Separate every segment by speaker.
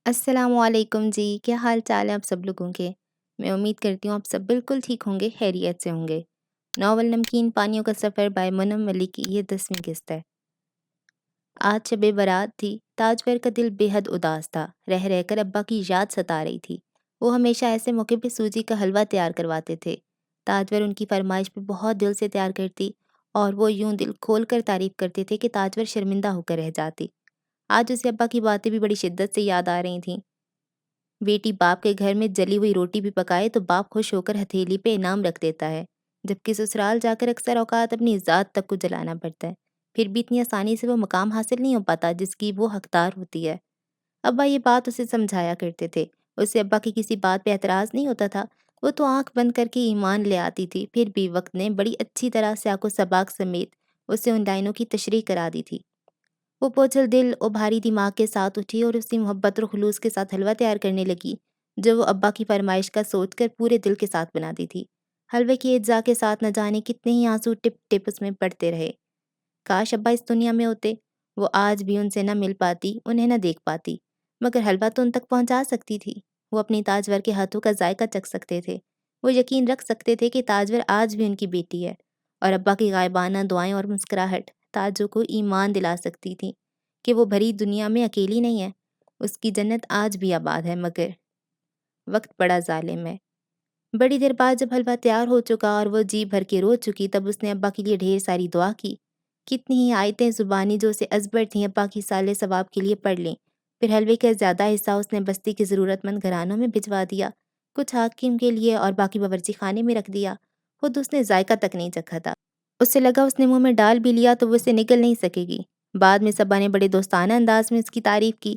Speaker 1: السلام علیکم جی، کیا حال چال ہے آپ سب لوگوں کے؟ میں امید کرتی ہوں آپ سب بالکل ٹھیک ہوں گے، خیریت سے ہوں گے۔ ناول نمکین پانیوں کا سفر بائی منم ملک کی یہ 10ویں قسط ہے۔ آج شب برات تھی، تاجور کا دل بے حد اداس تھا، رہ رہ کر ابا کی یاد ستا رہی تھی۔ وہ ہمیشہ ایسے موقع پہ سوجی کا حلوہ تیار کرواتے تھے۔ تاجور ان کی فرمائش پہ بہت دل سے تیار کرتی اور وہ یوں دل کھول کر تعریف کرتے تھے کہ تاجور شرمندہ ہو کر رہ جاتی۔ آج اسے ابا کی باتیں بھی بڑی شدت سے یاد آ رہی تھیں۔ بیٹی باپ کے گھر میں جلی ہوئی روٹی بھی پکائے تو باپ خوش ہو کر ہتھیلی پہ انعام رکھ دیتا ہے، جبکہ سسرال جا کر اکثر اوقات اپنی ذات تک کو جلانا پڑتا ہے، پھر بھی اتنی آسانی سے وہ مقام حاصل نہیں ہو پاتا جس کی وہ حقدار ہوتی ہے۔ ابا یہ بات اسے سمجھایا کرتے تھے، اسے ابا کی کسی بات پہ اعتراض نہیں ہوتا تھا، وہ تو آنکھ بند کر کے ایمان لے آتی تھی، پھر بھی وقت نے بڑی اچھی طرح سیاق و سباق سمیت اسے ان لائنوں کی تشریح کرا دی تھی۔ وہ بوجھل دل اور بھاری دماغ کے ساتھ اٹھی اور اسی محبت اور خلوص کے ساتھ حلوہ تیار کرنے لگی جو وہ ابا کی فرمائش کا سوچ کر پورے دل کے ساتھ بناتی تھی۔ حلوے کی اجزاء کے ساتھ نہ جانے کتنے ہی آنسو ٹپ ٹپ اس میں پڑتے رہے۔ کاش ابا اس دنیا میں ہوتے، وہ آج بھی ان سے نہ مل پاتی، انہیں نہ دیکھ پاتی، مگر حلوہ تو ان تک پہنچا سکتی تھی۔ وہ اپنی تاجور کے ہاتھوں کا ذائقہ چکھ سکتے تھے، وہ یقین رکھ سکتے تھے کہ تاجور آج بھی ان کی بیٹی ہے، اور ابا کی غائبانہ دعائیں اور مسکراہٹ تاجو کو ایمان دلا سکتی تھی کہ وہ بھری دنیا میں اکیلی نہیں ہے، اس کی جنت آج بھی آباد ہے۔ مگر وقت بڑا ظالم ہے۔ بڑی دیر بعد جب حلوہ تیار ہو چکا اور وہ جی بھر کے رو چکی، تب اس نے ابا کے لیے ڈھیر ساری دعا کی۔ کتنی ہی آیتیں زبانی جو اسے ازبر تھیں ابا کی سال ثواب کے لیے پڑھ لیں۔ پھر حلوے کا زیادہ حصہ اس نے بستی کے ضرورت مند گھرانوں میں بھجوا دیا، کچھ حاکم کے لیے اور باقی باورچی خانے میں رکھ دیا۔ خود اس نے ذائقہ تک نہیں چکھا تھا، اسے لگا اس نے منہ میں ڈال بھی لیا تو وہ اسے نگل نہیں سکے گی۔ بعد میں سبا نے بڑے دوستانہ انداز میں اس کی تعریف کی۔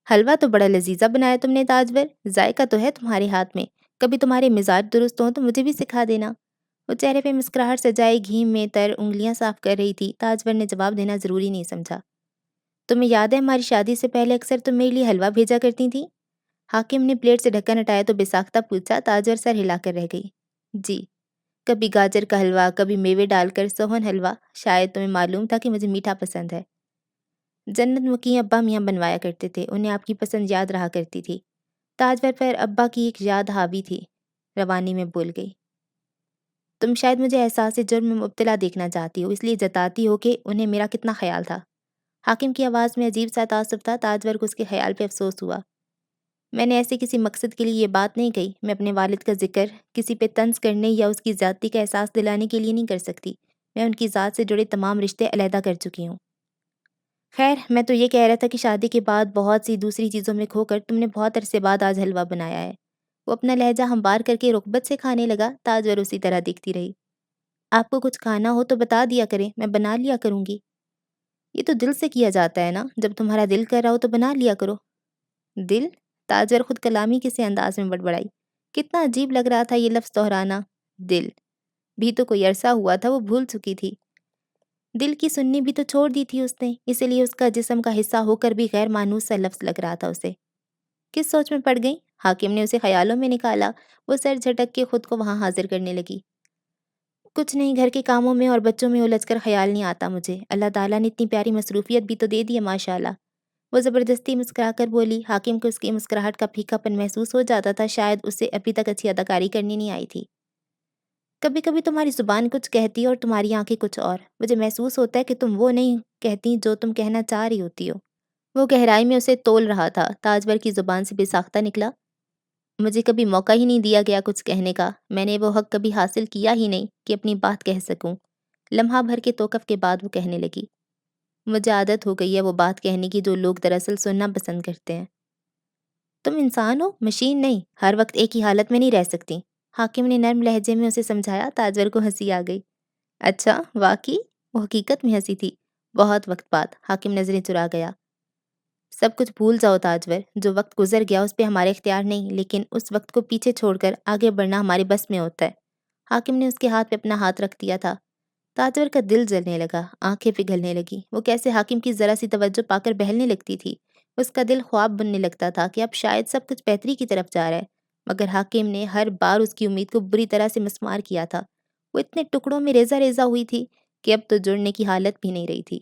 Speaker 1: حلوہ تو بڑا لذیذہ بنایا تم نے تاجور، ذائقہ تو ہے تمہارے ہاتھ میں، کبھی تمہارے مزاج درست ہوں تو مجھے بھی سکھا دینا۔ وہ چہرے پہ مسکراہٹ سجائے گھی میں تر انگلیاں صاف کر رہی تھی۔ تاجور نے جواب دینا ضروری نہیں سمجھا۔ تمہیں یاد ہے ہماری شادی سے پہلے اکثر تم میرے لیے حلوہ بھیجا کرتی تھی؟ حاکم نے پلیٹ سے ڈھکن ہٹایا تو بے ساختہ پوچھا۔ تاجور سر ہلا کر رہ گئی۔ جی، کبھی گاجر کا حلوہ، کبھی میوے ڈال کر سوہن حلوہ، شاید تمہیں معلوم تھا کہ مجھے میٹھا پسند ہے۔ جنت مکی ابا میاں بنوایا کرتے تھے، انہیں آپ کی پسند یاد رہا کرتی تھی۔ تاجور پر ابا کی ایک یاد حاوی تھی، روانی میں بول گئی۔ تم شاید مجھے احساس جرم میں مبتلا دیکھنا چاہتی ہو، اس لیے جتاتی ہو کہ انہیں میرا کتنا خیال تھا۔ حاکم کی آواز میں عجیب سا تعصب تھا۔ تاجور کو اس کے خیال پہ افسوس ہوا۔ میں نے ایسے کسی مقصد کے لیے یہ بات نہیں کہی، میں اپنے والد کا ذکر کسی پہ طنز کرنے یا اس کی زیادتی کا احساس دلانے کے لیے نہیں کر سکتی، میں ان کی ذات سے جڑے تمام رشتے علیحدہ کر چکی ہوں۔ خیر، میں تو یہ کہہ رہا تھا کہ شادی کے بعد بہت سی دوسری چیزوں میں کھو کر تم نے بہت عرصے بعد آج حلوہ بنایا ہے۔ وہ اپنا لہجہ ہموار کر کے رغبت سے کھانے لگا۔ تاجور اسی طرح دیکھتی رہی۔ آپ کو کچھ کھانا ہو تو بتا دیا کریں، میں بنا لیا کروں گی۔ یہ تو دل سے کیا جاتا ہے نا، جب تمہارا دل کر رہا ہو تو بنا لیا کرو۔ دل؟ تاجور خود کلامی کسی انداز میں بڑبڑائی۔ کتنا عجیب لگ رہا تھا یہ لفظ دہرانا، دل بھی تو کوئی عرصہ ہوا تھا وہ بھول چکی تھی۔ دل کی سننی بھی تو چھوڑ دی تھی اس نے، اسی لیے اس کا جسم کا حصہ ہو کر بھی غیر مانوس سا لفظ لگ رہا تھا اسے۔ کس سوچ میں پڑ گئی؟ حاکم نے اسے خیالوں میں نکالا۔ وہ سر جھٹک کے خود کو وہاں حاضر کرنے لگی۔ کچھ نہیں، گھر کے کاموں میں اور بچوں میں الجھ کر خیال نہیں آتا مجھے، اللہ تعالیٰ نے اتنی پیاری مصروفیت بھی تو دے دی ہے ماشاءاللہ۔ وہ زبردستی مسکرا کر بولی۔ حاکم کو اس کی مسکراہٹ کا پھیکا پن محسوس ہو جاتا تھا، شاید اسے ابھی تک اچھی اداکاری کرنی نہیں آئی تھی۔ کبھی کبھی تمہاری زبان کچھ کہتی ہے اور تمہاری آنکھیں کچھ اور، مجھے محسوس ہوتا ہے کہ تم وہ نہیں کہتی جو تم کہنا چاہ رہی ہوتی ہو۔ وہ گہرائی میں اسے تول رہا تھا۔ تاجور کی زبان سے بے ساختہ نکلا، مجھے کبھی موقع ہی نہیں دیا گیا کچھ کہنے کا، میں نے وہ حق کبھی حاصل کیا ہی نہیں کہ اپنی بات کہہ سکوں۔ لمحہ بھر کے توقف کے بعد وہ کہنے لگی، مجھے عادت ہو گئی ہے وہ بات کہنے کی جو لوگ دراصل سننا پسند کرتے ہیں۔ تم انسان ہو، مشین نہیں، ہر وقت ایک ہی حالت میں نہیں رہ سکتی۔ حاکم نے نرم لہجے میں اسے سمجھایا۔ تاجور کو ہنسی آ گئی۔ اچھا، واقعی؟ وہ حقیقت میں ہنسی تھی۔ بہت وقت بعد۔ حاکم نظریں چرا گیا۔ سب کچھ بھول جاؤ تاجور، جو وقت گزر گیا اس پہ ہمارے اختیار نہیں، لیکن اس وقت کو پیچھے چھوڑ کر آگے بڑھنا ہمارے بس میں ہوتا ہے۔ حاکم نے اس کے ہاتھ پہ اپنا ہاتھ رکھ دیا تھا۔ تاجور کا دل جلنے لگا، آنکھیں پگھلنے لگی۔ وہ کیسے حاکم کی ذرا سی توجہ پا کر بہلنے لگتی تھی۔ اس کا دل خواب بننے لگتا تھا کہ اب شاید سب کچھ بہتری کی طرف جا رہا ہے، مگر حاکم نے ہر بار اس کی امید کو بری طرح سے مسمار کیا تھا۔ وہ اتنے ٹکڑوں میں ریزہ ریزہ ہوئی تھی کہ اب تو جڑنے کی حالت بھی نہیں رہی تھی۔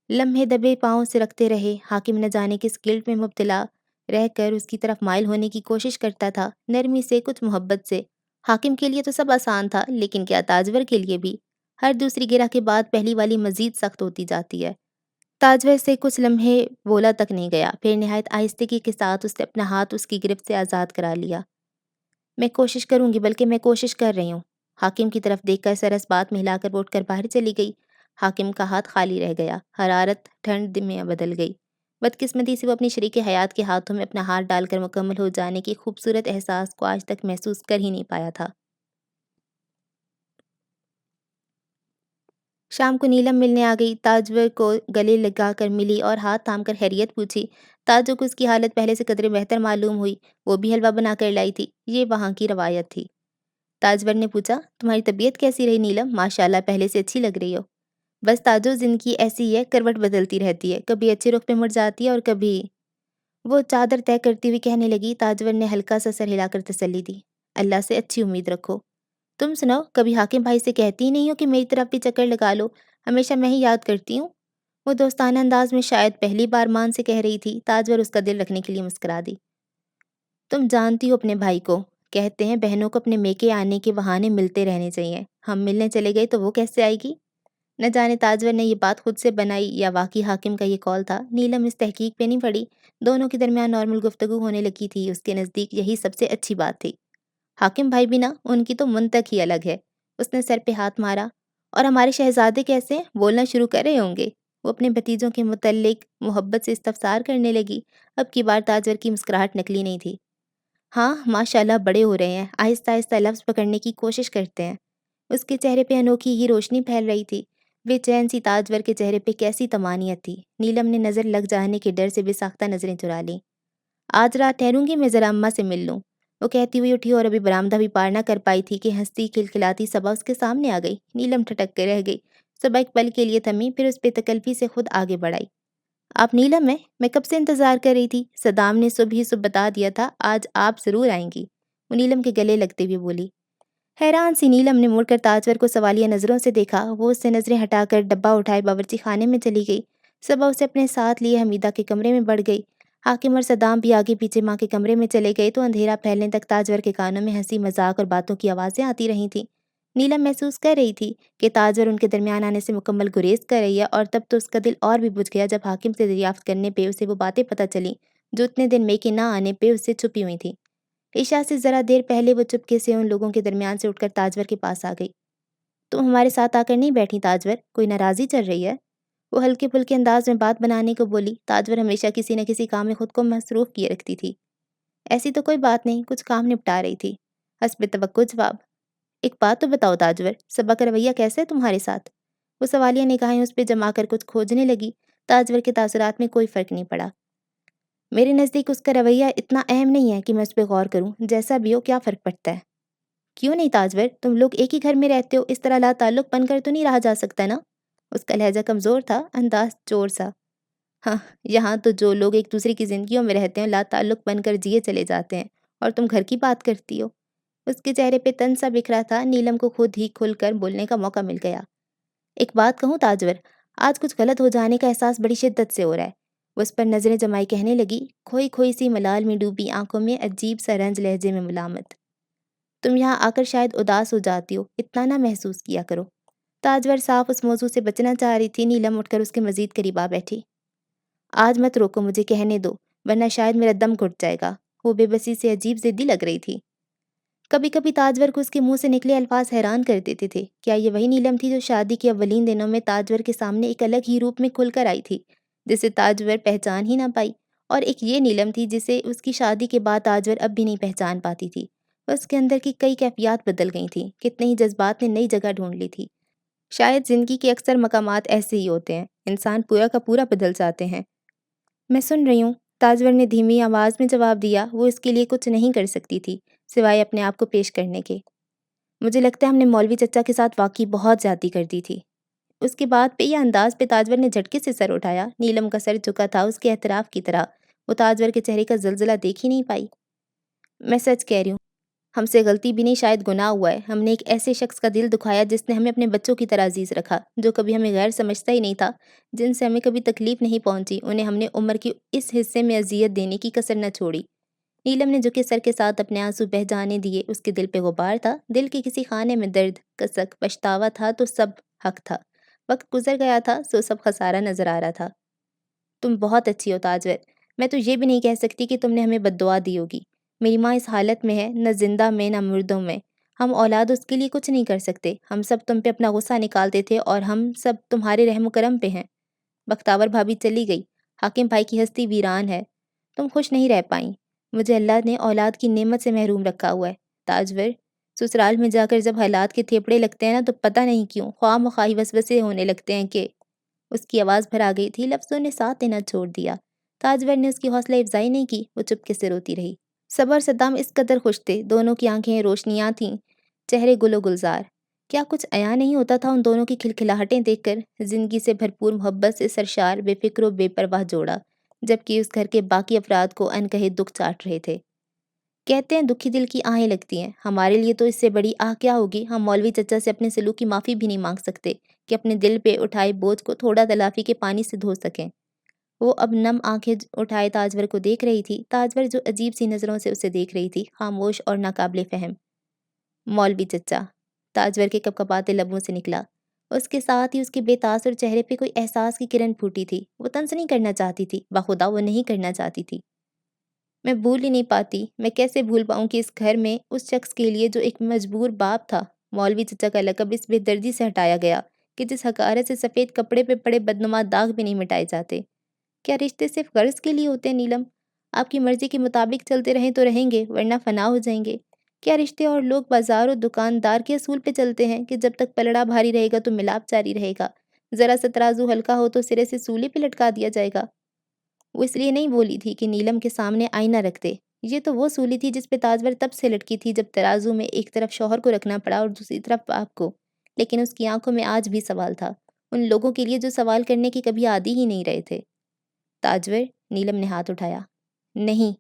Speaker 1: لمحے دبے پاؤں سے رکھتے رہے۔ حاکم نہ جانے کس گلٹ میں مبتلا رہ کر اس کی طرف مائل ہونے کی کوشش کرتا تھا، نرمی سے، کچھ محبت سے۔ حاکم کے لیے تو سب آسان تھا، لیکن کیا تاجور کے لیے بھی؟ ہر دوسری گرہ کے بعد پہلی والی مزید سخت ہوتی جاتی ہے۔ تاجور سے کچھ لمحے بولا تک نہیں گیا، پھر نہایت آہستگی کے ساتھ اس نے اپنا ہاتھ اس کی گرفت سے آزاد کرا لیا۔ میں کوشش کروں گی، بلکہ میں کوشش کر رہی ہوں۔ حاکم کی طرف دیکھ کر سرس بات میں ہلا کر وہ اٹھ کر باہر چلی گئی۔ حاکم کا ہاتھ خالی رہ گیا، حرارت ٹھنڈ میں بدل گئی۔ بدقسمتی سے وہ اپنی شریک حیات کے ہاتھوں میں اپنا ہاتھ ڈال کر مکمل ہو جانے کی خوبصورت احساس کو آج تک محسوس کر ہی نہیں پایا تھا۔ شام کو نیلم ملنے آ گئی، تاجور کو گلے لگا کر ملی اور ہاتھ تھام کر خیریت پوچھی۔ تاجور کو اس کی حالت پہلے سے قدرے بہتر معلوم ہوئی، وہ بھی حلوہ بنا کر لائی تھی، یہ وہاں کی روایت تھی۔ تاجور نے پوچھا، تمہاری طبیعت کیسی رہی نیلم؟ ماشاءاللہ پہلے سے اچھی لگ رہی ہو۔ بس تاجو، زندگی ایسی ہے، کروٹ بدلتی رہتی ہے، کبھی اچھے رخ پہ مڑ جاتی ہے اور کبھی… وہ چادر طے کرتی ہوئی کہنے لگی۔ تاجور نے ہلکا سا سر ہلا کر تسلی دی۔ اللہ سے اچھی امید رکھو۔ تم سناؤ، کبھی حاکم بھائی سے کہتی ہی نہیں ہو کہ میری طرف بھی چکر لگا لو؟ ہمیشہ میں ہی یاد کرتی ہوں۔ وہ دوستانہ انداز میں شاید پہلی بار مان سے کہہ رہی تھی۔ تاجور اس کا دل رکھنے کے لیے مسکرا دی۔ تم جانتی ہو اپنے بھائی کو، کہتے ہیں بہنوں کو اپنے میکے آنے کے بہانے ملتے رہنے چاہیے۔ ہم ملنے چلے گئے تو وہ کیسے آئے گی؟ نہ جانے تاجور نے یہ بات خود سے بنائی یا واقعی حاکم کا یہ قول تھا۔ نیلم اس تحقیق پہ نہیں پڑی، دونوں کے درمیان نارمل گفتگو ہونے لگی تھی، اس کے نزدیک یہی سب سے اچھی بات تھی۔ حاکم بھائی بھی نا، ان کی تو منطق ہی الگ ہے۔ اس نے سر پہ ہاتھ مارا۔ اور ہمارے شہزادے کیسے ہیں؟ بولنا شروع کر رہے ہوں گے؟ وہ اپنے بھتیجوں کے متعلق محبت سے استفسار کرنے لگی۔ اب کی بار تاجور کی مسکراہٹ نکلی نہیں تھی۔ ہاں ماشاءاللہ بڑے ہو رہے ہیں، آہستہ آہستہ لفظ پکڑنے کی کوشش کرتے ہیں۔ اس کے چہرے پہ انوکھی ہی روشنی پھیل رہی تھی۔ بے چین سی تاجور کے چہرے پہ کیسی طمانینت تھی۔ نیلم نے نظر لگ جانے کے ڈر سے بے ساختہ نظریں چرا لیں۔ آج رات ٹھہروں گی میں، ذرا اماں سے مل لوں۔ وہ کہتی ہوئی اٹھی اور ابھی برآمدہ بھی پار نہ کر پائی تھی کہ ہنستی کھلکھلاتی صبا اس کے سامنے آ گئی۔ نیلم ٹھٹک کر رہ گئی۔ صبا ایک پل کے لیے تھمی، پھر اس پہ تکلفی سے خود آگے بڑھائی۔ آپ نیلم ہیں؟ میں کب سے انتظار کر رہی تھی۔ صدام نے صبح ہی بتا دیا تھا آج آپ ضرور آئیں گی۔ وہ نیلم کے گلے لگتے ہوئے بولی۔ حیران سی نیلم نے مڑ کر تاجور کو سوالیہ نظروں سے دیکھا۔ وہ اس سے نظریں ہٹا کر ڈبہ اٹھائے باورچی خانے میں چلی گئی۔ صبا اسے اپنے ساتھ لیے حمیدہ کے کمرے میں بڑھ گئی۔ حاکم اور صدام بھی آگے پیچھے ماں کے کمرے میں چلے گئے تو اندھیرا پھیلنے تک تاجور کے کانوں میں ہنسی مذاق اور باتوں کی آوازیں آتی رہی تھیں۔ نیلم محسوس کر رہی تھی کہ تاجور ان کے درمیان آنے سے مکمل گریز کر رہی ہے، اور تب تو اس کا دل اور بھی بجھ گیا جب حاکم سے دریافت کرنے پہ اسے وہ باتیں پتہ چلیں جو اتنے دن میکے نہ آنے پہ اس سے چھپی ہوئی تھیں۔ عشاء سے ذرا دیر پہلے وہ چپکے سے ان لوگوں کے درمیان سے اٹھ کر تاجور کے پاس آ گئی۔ تم ہمارے ساتھ آ کر نہیں بیٹھی تاجور؟ کوئی ناراضی چل رہی ہے؟ وہ ہلکے پھلکے انداز میں بات بنانے کو بولی۔ تاجور ہمیشہ کسی نہ کسی کام میں خود کو مصروف کیے رکھتی تھی۔ ایسی تو کوئی بات نہیں، کچھ کام نپٹا رہی تھی۔ حسب توقع جواب۔ ایک بات تو بتاؤ تاجور، صبا کا رویہ کیسا ہے تمہارے ساتھ؟ وہ سوالیہ نگاہیں اس پہ جما کر کچھ کھوجنے لگی۔ تاجور کے تاثرات میں کوئی فرق نہیں پڑا۔ میرے نزدیک اس کا رویہ اتنا اہم نہیں ہے کہ میں اس پہ غور کروں، جیسا بھی ہو کیا فرق پڑتا ہے؟ کیوں نہیں تاجور، تم لوگ ایک ہی گھر میں رہتے ہو، اس طرح لا تعلق بن کر تو نہیں رہا جا سکتا نا؟ اس کا لہجہ کمزور تھا، انداز چور سا۔ ہاں، یہاں تو جو لوگ ایک دوسرے کی زندگیوں میں رہتے ہیں لا تعلق بن کر جیے چلے جاتے ہیں، اور تم گھر کی بات کرتی ہو۔ اس کے چہرے پہ تن سا بکھرا تھا۔ نیلم کو خود ہی کھل کر بولنے کا موقع مل گیا۔ ایک بات کہوں تاجور، آج کچھ غلط ہو جانے کا احساس بڑی شدت سے ہو رہا ہے۔ وہ اس پر نظریں جمائی کہنے لگی، کھوئی کھوئی سی ملال میں ڈوبی آنکھوں میں عجیب سا رنج، لہجے میں ملامت۔ تم یہاں آ کر شاید اداس ہو جاتی ہو، اتنا نہ محسوس کیا کرو۔ تاجور صاف اس موضوع سے بچنا چاہ رہی تھی۔ نیلم اٹھ کر اس کے مزید قریب آ بیٹھی۔ آج مت روکو، مجھے کہنے دو، ورنہ شاید میرا دم گھٹ جائے گا۔ وہ بے بسی سے عجیب ضدی لگ رہی تھی۔ کبھی کبھی تاجور کو اس کے منہ سے نکلے الفاظ حیران کر دیتے تھے۔ کیا یہ وہی نیلم تھی جو شادی کے اولین دنوں میں تاجور کے سامنے ایک الگ ہی روپ میں کھل کر آئی تھی، جسے تاجور پہچان ہی نہ پائی؟ اور ایک یہ نیلم تھی جسے اس کی شادی کے بعد تاجور اب بھی نہیں پہچان پاتی تھی۔ اس کے اندر کی کئی کیفیات بدل گئی تھیں، کتنے ہی جذبات نے نئی جگہ ڈھونڈ لی تھی۔ شاید زندگی کے اکثر مقامات ایسے ہی ہوتے ہیں، انسان پورا کا پورا بدل جاتے ہیں۔ میں سن رہی ہوں، تاجور نے دھیمی آواز میں جواب دیا۔ وہ اس کے لیے کچھ نہیں کر سکتی تھی سوائے اپنے آپ کو پیش کرنے کے۔ مجھے لگتا ہے ہم نے مولوی چچا کے ساتھ واقعی بہت زیادتی کر دی تھی۔ اس کے بعد پہ یا انداز پہ تاجور نے جھٹکے سے سر اٹھایا۔ نیلم کا سر جھکا تھا اس کے اعتراف کی طرح۔ وہ تاجور کے چہرے کا زلزلہ دیکھ ہی نہیں پائی۔ میں سچ کہہ رہی ہوں، ہم سے غلطی بھی نہیں، شاید گناہ ہوا ہے۔ ہم نے ایک ایسے شخص کا دل دکھایا جس نے ہمیں اپنے بچوں کی طرح عزیز رکھا، جو کبھی ہمیں غیر سمجھتا ہی نہیں تھا، جن سے ہمیں کبھی تکلیف نہیں پہنچی، انہیں ہم نے عمر کے اس حصے میں اذیت دینے کی کسر نہ چھوڑی۔ نیلم نے جھکے سر کے ساتھ اپنے آنسو بہہ جانے دیے۔ اس کے دل پہ غبار تھا، دل کے کسی خانے میں درد، کسک، پچھتاوا تھا تو سب حق تھا۔ وقت گزر گیا تھا سو سب خسارہ نظر آ رہا تھا۔ تم بہت اچھی ہو تاجور، میں تو یہ بھی نہیں کہہ سکتی کہ تم نے ہمیں بد دعا دی ہوگی۔ میری ماں اس حالت میں ہے، نہ زندہ میں نہ مردوں میں، ہم اولاد اس کے لیے کچھ نہیں کر سکتے۔ ہم سب تم پہ اپنا غصہ نکالتے تھے اور ہم سب تمہارے رحم و کرم پہ ہیں۔ بختاور بھابھی چلی گئی، حاکم بھائی کی ہستی ویران ہے، تم خوش نہیں رہ پائیں۔ مجھے اللہ نے اولاد کی نعمت سے محروم رکھا ہوا ہے تاجور۔ سسرال میں جا کر جب حالات کے تھیپڑے لگتے ہیں نا تو پتہ نہیں کیوں خواہ مخواہ وسوسے ہونے لگتے ہیں کہ اس کی آواز بھر آ گئی تھی، لفظوں نے ساتھ دینا چھوڑ دیا۔ تاجور نے اس کی حوصلہ افزائی نہیں کی، وہ چپکے سے روتی رہی۔ صبر صدام اس قدر خوش تھے، دونوں کی آنکھیں روشنیاں تھیں، چہرے گل و گلزار۔ کیا کچھ عیاں نہیں ہوتا تھا ان دونوں کی کھلکھلاہٹیں دیکھ کر؟ زندگی سے بھرپور محبت سے سرشار، بے فکر و بے پرواہ جوڑا، جبکہ اس گھر کے باقی افراد کو انکہے دکھ چاٹ رہے تھے۔ کہتے ہیں دکھی دل کی آہیں لگتی ہیں، ہمارے لیے تو اس سے بڑی آہ کیا ہوگی؟ ہم مولوی چچا سے اپنے سلوک کی معافی بھی نہیں مانگ سکتے کہ اپنے دل پہ اٹھائے بوجھ کو تھوڑا تلافی کے پانی سے دھو سکیں۔ وہ اب نم آنکھیں اٹھائے تاجور کو دیکھ رہی تھی، تاجور جو عجیب سی نظروں سے اسے دیکھ رہی تھی، خاموش اور ناقابل فہم۔ مولوی چچا، تاجور کے کپکپاتے لبوں سے نکلا۔ اس کے ساتھ ہی اس کے بے تاثر چہرے پہ کوئی احساس کی کرن پھوٹی تھی۔ وہ طنز نہیں کرنا چاہتی تھی، بخدا وہ نہیں کرنا چاہتی تھی۔ میں بھول ہی نہیں پاتی، میں کیسے بھول پاؤں کہ اس گھر میں اس شخص کے لیے جو ایک مجبور باپ تھا۔ مولوی چچا کا لقب اس بے دردی سے ہٹایا گیا کہ جس حقارت سے سفید کپڑے پہ پڑے بدنما داغ بھی نہیں مٹائے جاتے۔ کیا رشتے صرف غرض کے لیے ہوتے ہیں نیلم؟ آپ کی مرضی کے مطابق چلتے رہیں تو رہیں گے، ورنہ فنا ہو جائیں گے۔ کیا رشتے اور لوگ بازار و دکاندار کے اصول پہ چلتے ہیں کہ جب تک پلڑا بھاری رہے گا تو ملاپ جاری رہے گا، ذرا سا ترازو ہلکا ہو تو سرے سے سولے پہ لٹکا دیا جائے گا؟ وہ اس لیے نہیں بولی تھی کہ نیلم کے سامنے آئینہ رکھ دے۔ یہ تو وہ سولی تھی جس پہ تاجور تب سے لٹکی تھی جب ترازو میں ایک طرف شوہر کو رکھنا پڑا اور دوسری طرف باپ کو۔ لیکن اس کی آنکھوں میں آج بھی سوال تھا، ان لوگوں کے لیے جو سوال کرنے کے کبھی عادی ہی نہیں رہے تھے۔ تاجور، نیلم نے ہاتھ اٹھایا۔ نہیں،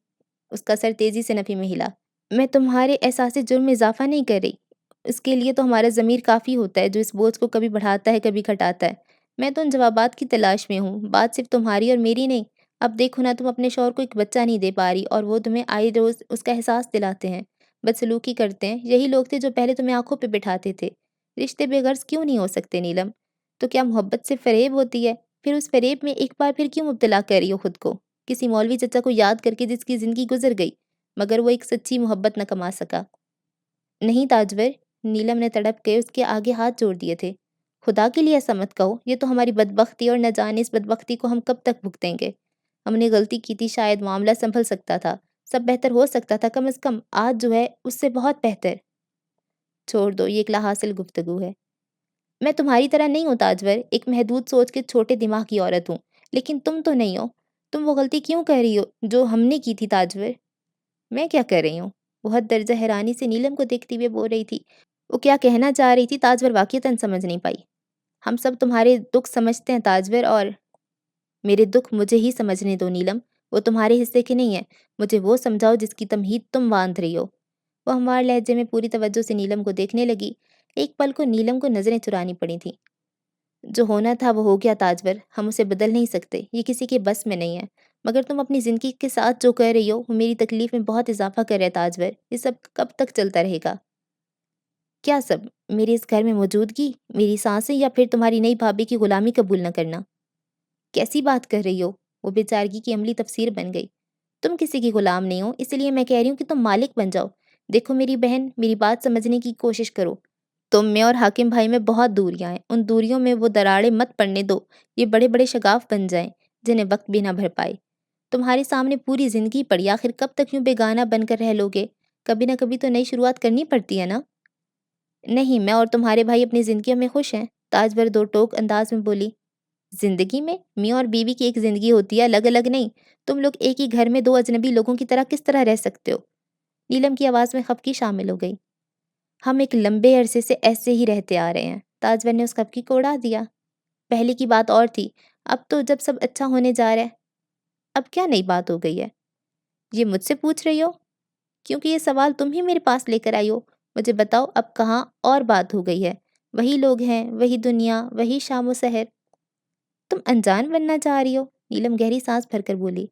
Speaker 1: اس کا سر تیزی سے نفی میں ہلا۔ میں تمہارے احساس جرم میں اضافہ نہیں کر رہی، اس کے لیے تو ہمارا ضمیر کافی ہوتا ہے جو اس بوجھ کو کبھی بڑھاتا ہے کبھی گھٹاتا ہے۔ میں تو ان جوابات کی تلاش میں ہوں، بات صرف تمہاری اور میری نہیں۔ اب دیکھو نا، تم اپنے شوہر کو ایک بچہ نہیں دے پا رہی اور وہ تمہیں آئے روز اس کا احساس دلاتے ہیں، بدسلوکی کرتے ہیں۔ یہی لوگ تھے جو پہلے تمہیں آنکھوں پہ بٹھاتے تھے۔ رشتے بے غرض کیوں نہیں ہو سکتے نیلم؟ تو کیا محبت سے فریب ہوتی ہے؟ پھر اس فریب میں ایک بار پھر کیوں مبتلا کر رہی ہو خود کو، کسی مولوی چچا کو یاد کر کے جس کی زندگی گزر گئی مگر وہ ایک سچی محبت نہ کما سکا؟ نہیں تاجور، نیلم نے تڑپ کے اس کے آگے ہاتھ جوڑ دیے تھے۔ خدا کے لیے ایسا مت کہو، یہ تو ہماری بدبختی اور نہ جانے اس بدبختی کو ہم کب تک بھگتیں گے۔ ہم نے غلطی کی تھی، شاید معاملہ سنبھل سکتا تھا، سب بہتر ہو سکتا تھا، کم از کم آج جو ہے اس سے بہت بہتر۔ چھوڑ دو، یہ ایک لا حاصل گفتگو ہے۔ میں تمہاری طرح نہیں ہوں تاجور، ایک محدود سوچ کے چھوٹے دماغ کی عورت ہوں، لیکن تم تو نہیں ہو۔ تم وہ غلطی کیوں کر رہی ہو جو ہم نے کی تھی تاجور؟ میں کیا کر رہی ہوں؟ وہ حد درجہ حیرانی سے نیلم کو دیکھتی ہوئے بول رہی تھی۔ وہ کیا کہنا چاہ رہی تھی تاجور واقعتاً سمجھ نہیں پائی۔ ہم سب تمہارے دکھ سمجھتے ہیں تاجور، اور میرے دکھ مجھے ہی سمجھنے دو نیلم، وہ تمہارے حصے کے نہیں ہیں۔ مجھے وہ سمجھاؤ جس کی تمہید تم باندھ رہی ہو۔ وہ ہموار لہجے میں پوری توجہ سے نیلم کو دیکھنے لگی۔ ایک پل کو نیلم کو نظریں چرانی پڑی تھیں۔ جو ہونا تھا وہ ہو گیا تاجور، ہم اسے بدل نہیں سکتے، یہ کسی کے بس میں نہیں ہے۔ مگر تم اپنی زندگی کے ساتھ جو کر رہی ہو وہ میری تکلیف میں بہت اضافہ کر رہا ہے تاجور۔ یہ سب کب تک چلتا رہے گا؟ کیا سب؟ میری اس گھر میں موجودگی، میری سانسیں، یا پھر تمہاری نئی بھابھی کی غلامی قبول نہ کرنا؟ کیسی بات کر رہی ہو؟ وہ بیچارگی کی عملی تفسیر بن گئی۔ تم کسی کی غلام نہیں ہو، اس لیے میں کہہ رہی ہوں کہ تم مالک بن جاؤ۔ دیکھو میری بہن، میری بات سمجھنے کی کوشش کرو۔ تم میں اور حاکم بھائی میں بہت دوریاں ہیں، ان دوریوں میں وہ دراڑیں مت پڑنے دو، یہ بڑے بڑے شگاف بن جائیں جنہیں وقت بھی نہ بھر پائے۔ تمہارے سامنے پوری زندگی پڑی، آخر کب تک یوں بیگانہ بن کر رہ لوگے؟ کبھی نہ کبھی تو نئی شروعات کرنی پڑتی ہے نا؟ نہیں، میں اور تمہارے بھائی اپنی زندگیوں میں خوش ہیں، تاجور دو ٹوک انداز میں بولی۔ زندگی میں میاں اور بیوی کی ایک زندگی ہوتی ہے، الگ الگ نہیں۔ تم لوگ ایک ہی گھر میں دو اجنبی لوگوں کی طرح کس طرح رہ سکتے ہو؟ نیلم کی آواز میں خفگی شامل ہو گئی۔ ہم ایک لمبے عرصے سے ایسے ہی رہتے آ رہے ہیں۔ تاجور نے اس خفگی کو اڑا دیا۔ پہلے کی بات اور تھی، اب تو جب سب اچھا ہونے جا رہا ہے، اب کیا نئی بات ہو گئی ہے؟ یہ مجھ سے پوچھ رہی ہو؟ کیونکہ یہ سوال تم ہی میرے پاس لے کر آئی ہو۔ مجھے بتاؤ اب کہاں اور بات ہو گئی ہے؟ وہی لوگ ہیں، وہی دنیا، وہی شام و سحر۔ تم انجان بننا چاہ رہی ہو؟ نیلم گہری سانس بھر کر بولی۔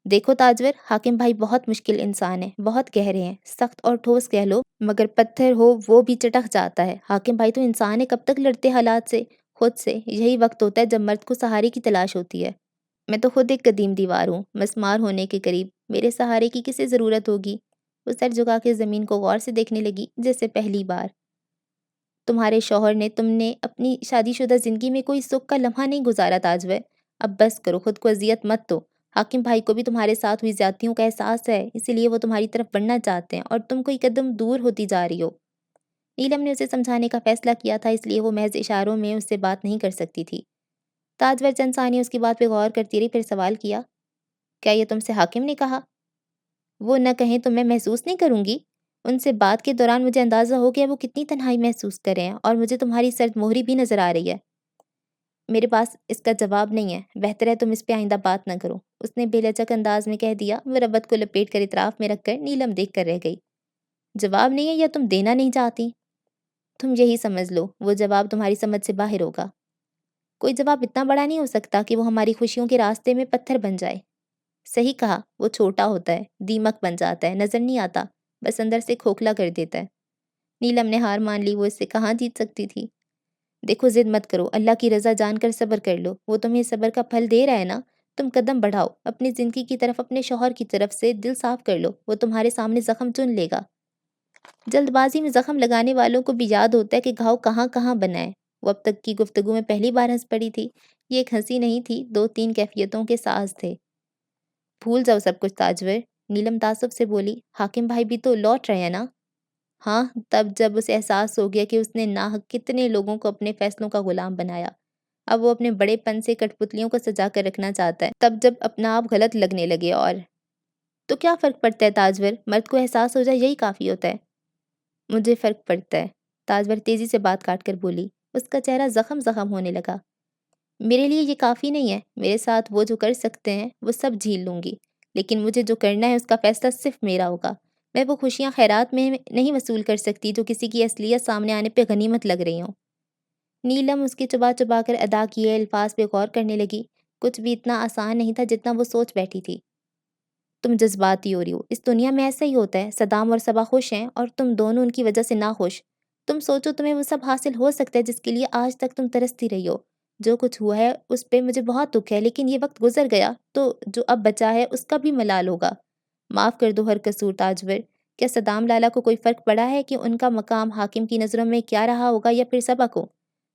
Speaker 1: دیکھو تاجور، حاکم بھائی بہت مشکل انسان ہے، بہت گہرے ہیں، سخت اور ٹھوس کہہ لو، مگر پتھر ہو وہ بھی چٹک جاتا ہے۔ حاکم بھائی تو انسان ہے، کب تک لڑتے حالات سے، خود سے؟ یہی وقت ہوتا ہے جب مرد کو سہارے کی تلاش ہوتی ہے۔ میں تو خود ایک قدیم دیوار ہوں، مسمار ہونے کے قریب، میرے سہارے کی کسے ضرورت ہوگی؟ وہ سر جھکا کے زمین کو غور سے دیکھنے لگی جیسے پہلی بار۔ تمہارے شوہر نے تم نے اپنی شادی شدہ زندگی میں کوئی سکھ کا لمحہ نہیں گزارا تاجور۔ اب بس کرو، خود کو اذیت مت دو۔ حاکم بھائی کو بھی تمہارے ساتھ ہوئی زیادتیوں کا احساس ہے، اسی لیے وہ تمہاری طرف بڑھنا چاہتے ہیں اور تم کوئی قدم دور ہوتی جا رہی ہو۔ نیلم نے اسے سمجھانے کا فیصلہ کیا تھا، اس لیے وہ محض اشاروں میں اس سے بات نہیں کر سکتی تھی۔ تاجور چند ثانیے اس کی بات پہ غور کرتی رہی، پھر سوال کیا، کیا یہ تم سے حاکم نے کہا؟ وہ نہ کہیں تو میں محسوس نہیں کروں گی؟ ان سے بات کے دوران مجھے اندازہ ہو گیا وہ کتنی تنہائی محسوس کر رہے ہیں، اور مجھے تمہاری سرد مہری بھی نظر آ رہی ہے۔ میرے پاس اس کا جواب نہیں ہے، بہتر ہے تم اس پہ آئندہ بات نہ کرو، اس نے بے لچک انداز میں کہہ دیا۔ وہ ربط کو لپیٹ کر اطراف میں رکھ کر نیلم دیکھ کر رہ گئی۔ جواب نہیں ہے یا تم دینا نہیں چاہتی؟ تم یہی سمجھ لو، وہ جواب تمہاری سمجھ سے باہر ہوگا۔ کوئی جواب اتنا بڑا نہیں ہو سکتا کہ وہ ہماری خوشیوں کے راستے میں پتھر بن جائے۔ صحیح کہا، وہ چھوٹا ہوتا ہے، دیمک بن جاتا ہے، نظر نہیں آتا، بس اندر سے کھوکھلا کر دیتا ہے۔ نیلم نے ہار مان لی، وہ اس سے کہاں جیت سکتی تھی۔ دیکھو ضد مت کرو، اللہ کی رضا جان کر صبر کر لو، وہ تمہیں صبر کا پھل دے رہا ہے نا۔ تم قدم بڑھاؤ، اپنی زندگی کی طرف، اپنے شوہر کی طرف سے دل صاف کر لو، وہ تمہارے سامنے زخم چن لے گا۔ جلد بازی میں زخم لگانے والوں کو بھی یاد ہوتا ہے کہ گھاؤ کہاں کہاں بنا ہے۔ وہ اب تک کی گفتگو میں پہلی بار ہنس پڑی تھی۔ یہ ایک ہنسی نہیں تھی، دو تین کیفیتوں کے ساز تھے۔ بھول جاؤ سب کچھ تاجور، نیلم تعصب سے بولی۔ حاکم بھائی بھی تو لوٹ رہے ہیں نا؟ ہاں، تب جب اسے احساس ہو گیا کہ اس نے ناحق کتنے لوگوں کو اپنے فیصلوں کا غلام بنایا۔ اب وہ اپنے بڑے پن سے کٹ پتلیوں کو سجا کر رکھنا چاہتا ہے، تب جب اپنا آپ غلط لگنے لگے۔ اور تو کیا فرق پڑتا ہے تاجور، مرد کو احساس ہو جائے یہی کافی ہوتا ہے۔ مجھے فرق پڑتا ہے، تاجور تیزی سے بات کاٹ کر بولی۔ اس کا چہرہ زخم زخم ہونے لگا۔ میرے لیے یہ کافی نہیں ہے، میرے ساتھ وہ جو کر سکتے ہیں وہ سب جھیل لوں گی، لیکن مجھے جو کرنا ہے اس کا فیصلہ صرف میرا ہوگا۔ میں وہ خوشیاں خیرات میں نہیں وصول کر سکتی جو کسی کی اصلیت سامنے آنے پہ غنیمت لگ رہی ہوں۔ نیلم اس کے چبا چبا کر ادا کیے الفاظ پہ غور کرنے لگی۔ کچھ بھی اتنا آسان نہیں تھا جتنا وہ سوچ بیٹھی تھی۔ تم جذباتی ہو رہی ہو، اس دنیا میں ایسا ہی ہوتا ہے، صدام اور صبا خوش ہیں اور تم دونوں ان کی وجہ سے ناخوش۔ تم سوچو تمہیں وہ سب حاصل ہو سکتا ہے جس کے لیے آج تک تم ترستی رہی ہو۔ جو کچھ ہوا ہے اس پہ مجھے بہت دکھ ہے، لیکن یہ وقت گزر گیا تو جو اب بچا ہے اس کا بھی ملال ہوگا۔ معاف کر دو ہر قصور تاجور۔ کیا صدام لالا کو کوئی فرق پڑا ہے کہ ان کا مقام حاکم کی نظروں میں کیا رہا ہوگا یا پھر صبا کو؟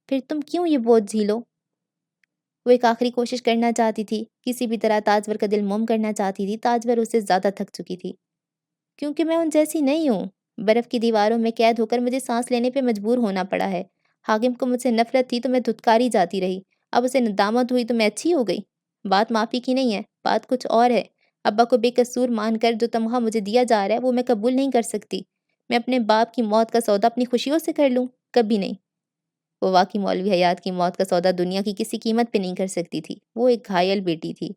Speaker 1: پھر تم کیوں یہ بوجھ جھیلو؟ وہ ایک آخری کوشش کرنا چاہتی تھی، کسی بھی طرح تاجور کا دل موم کرنا چاہتی تھی۔ تاجور اس سے زیادہ تھک چکی تھی۔ کیونکہ میں ان جیسی نہیں ہوں، برف کی دیواروں میں قید ہو کر مجھے سانس لینے پہ مجبور ہونا پڑا ہے۔ حاکم کو مجھ سے نفرت تھی تو میں دھتکاری جاتی رہی، اب اسے ندامت ہوئی تو میں اچھی ہو گئی۔ بات معافی کی نہیں ہے، بات کچھ اور ہے۔ ابا کو بے قصور مان کر جو تمغہ مجھے دیا جا رہا ہے وہ میں قبول نہیں کر سکتی۔ میں اپنے باپ کی موت کا سودا اپنی خوشیوں سے کر لوں؟ کبھی نہیں۔ وہ واقعی مولوی حیات کی موت کا سودا دنیا کی کسی قیمت پہ نہیں کر سکتی تھی۔ وہ ایک گھائل بیٹی تھی،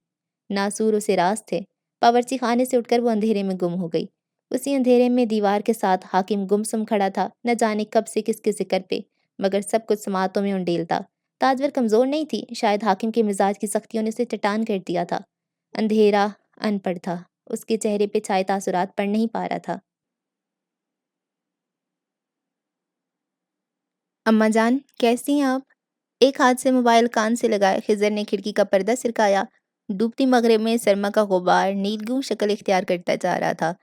Speaker 1: ناسور اسے راز تھے۔ باورچی خانے سے اٹھ کر وہ اندھیرے میں گم ہو گئی۔ اسی اندھیرے میں دیوار کے ساتھ حاکم گمسم کھڑا تھا، نہ جانے کب سے کس کے ذکر پہ، مگر سب کچھ سماعتوں میں انڈیل تھا۔ تاجور کمزور نہیں تھی، شاید حاکم کے مزاج کی سختیوں نے اسے چٹان کر دیا تھا۔ اندھیرا، ان پڑھ تھا، اس کے چہرے پہ چھائے تاثرات پڑھ نہیں پا رہا تھا۔ اماں جان کیسی ہیں آپ؟ ایک ہاتھ سے موبائل کان سے لگائے خضر نے کھڑکی کا پردہ سرکایا۔ ڈوبتی مغرب میں سرما کا غبار نیلگوں شکل اختیار کرتا جا رہا تھا۔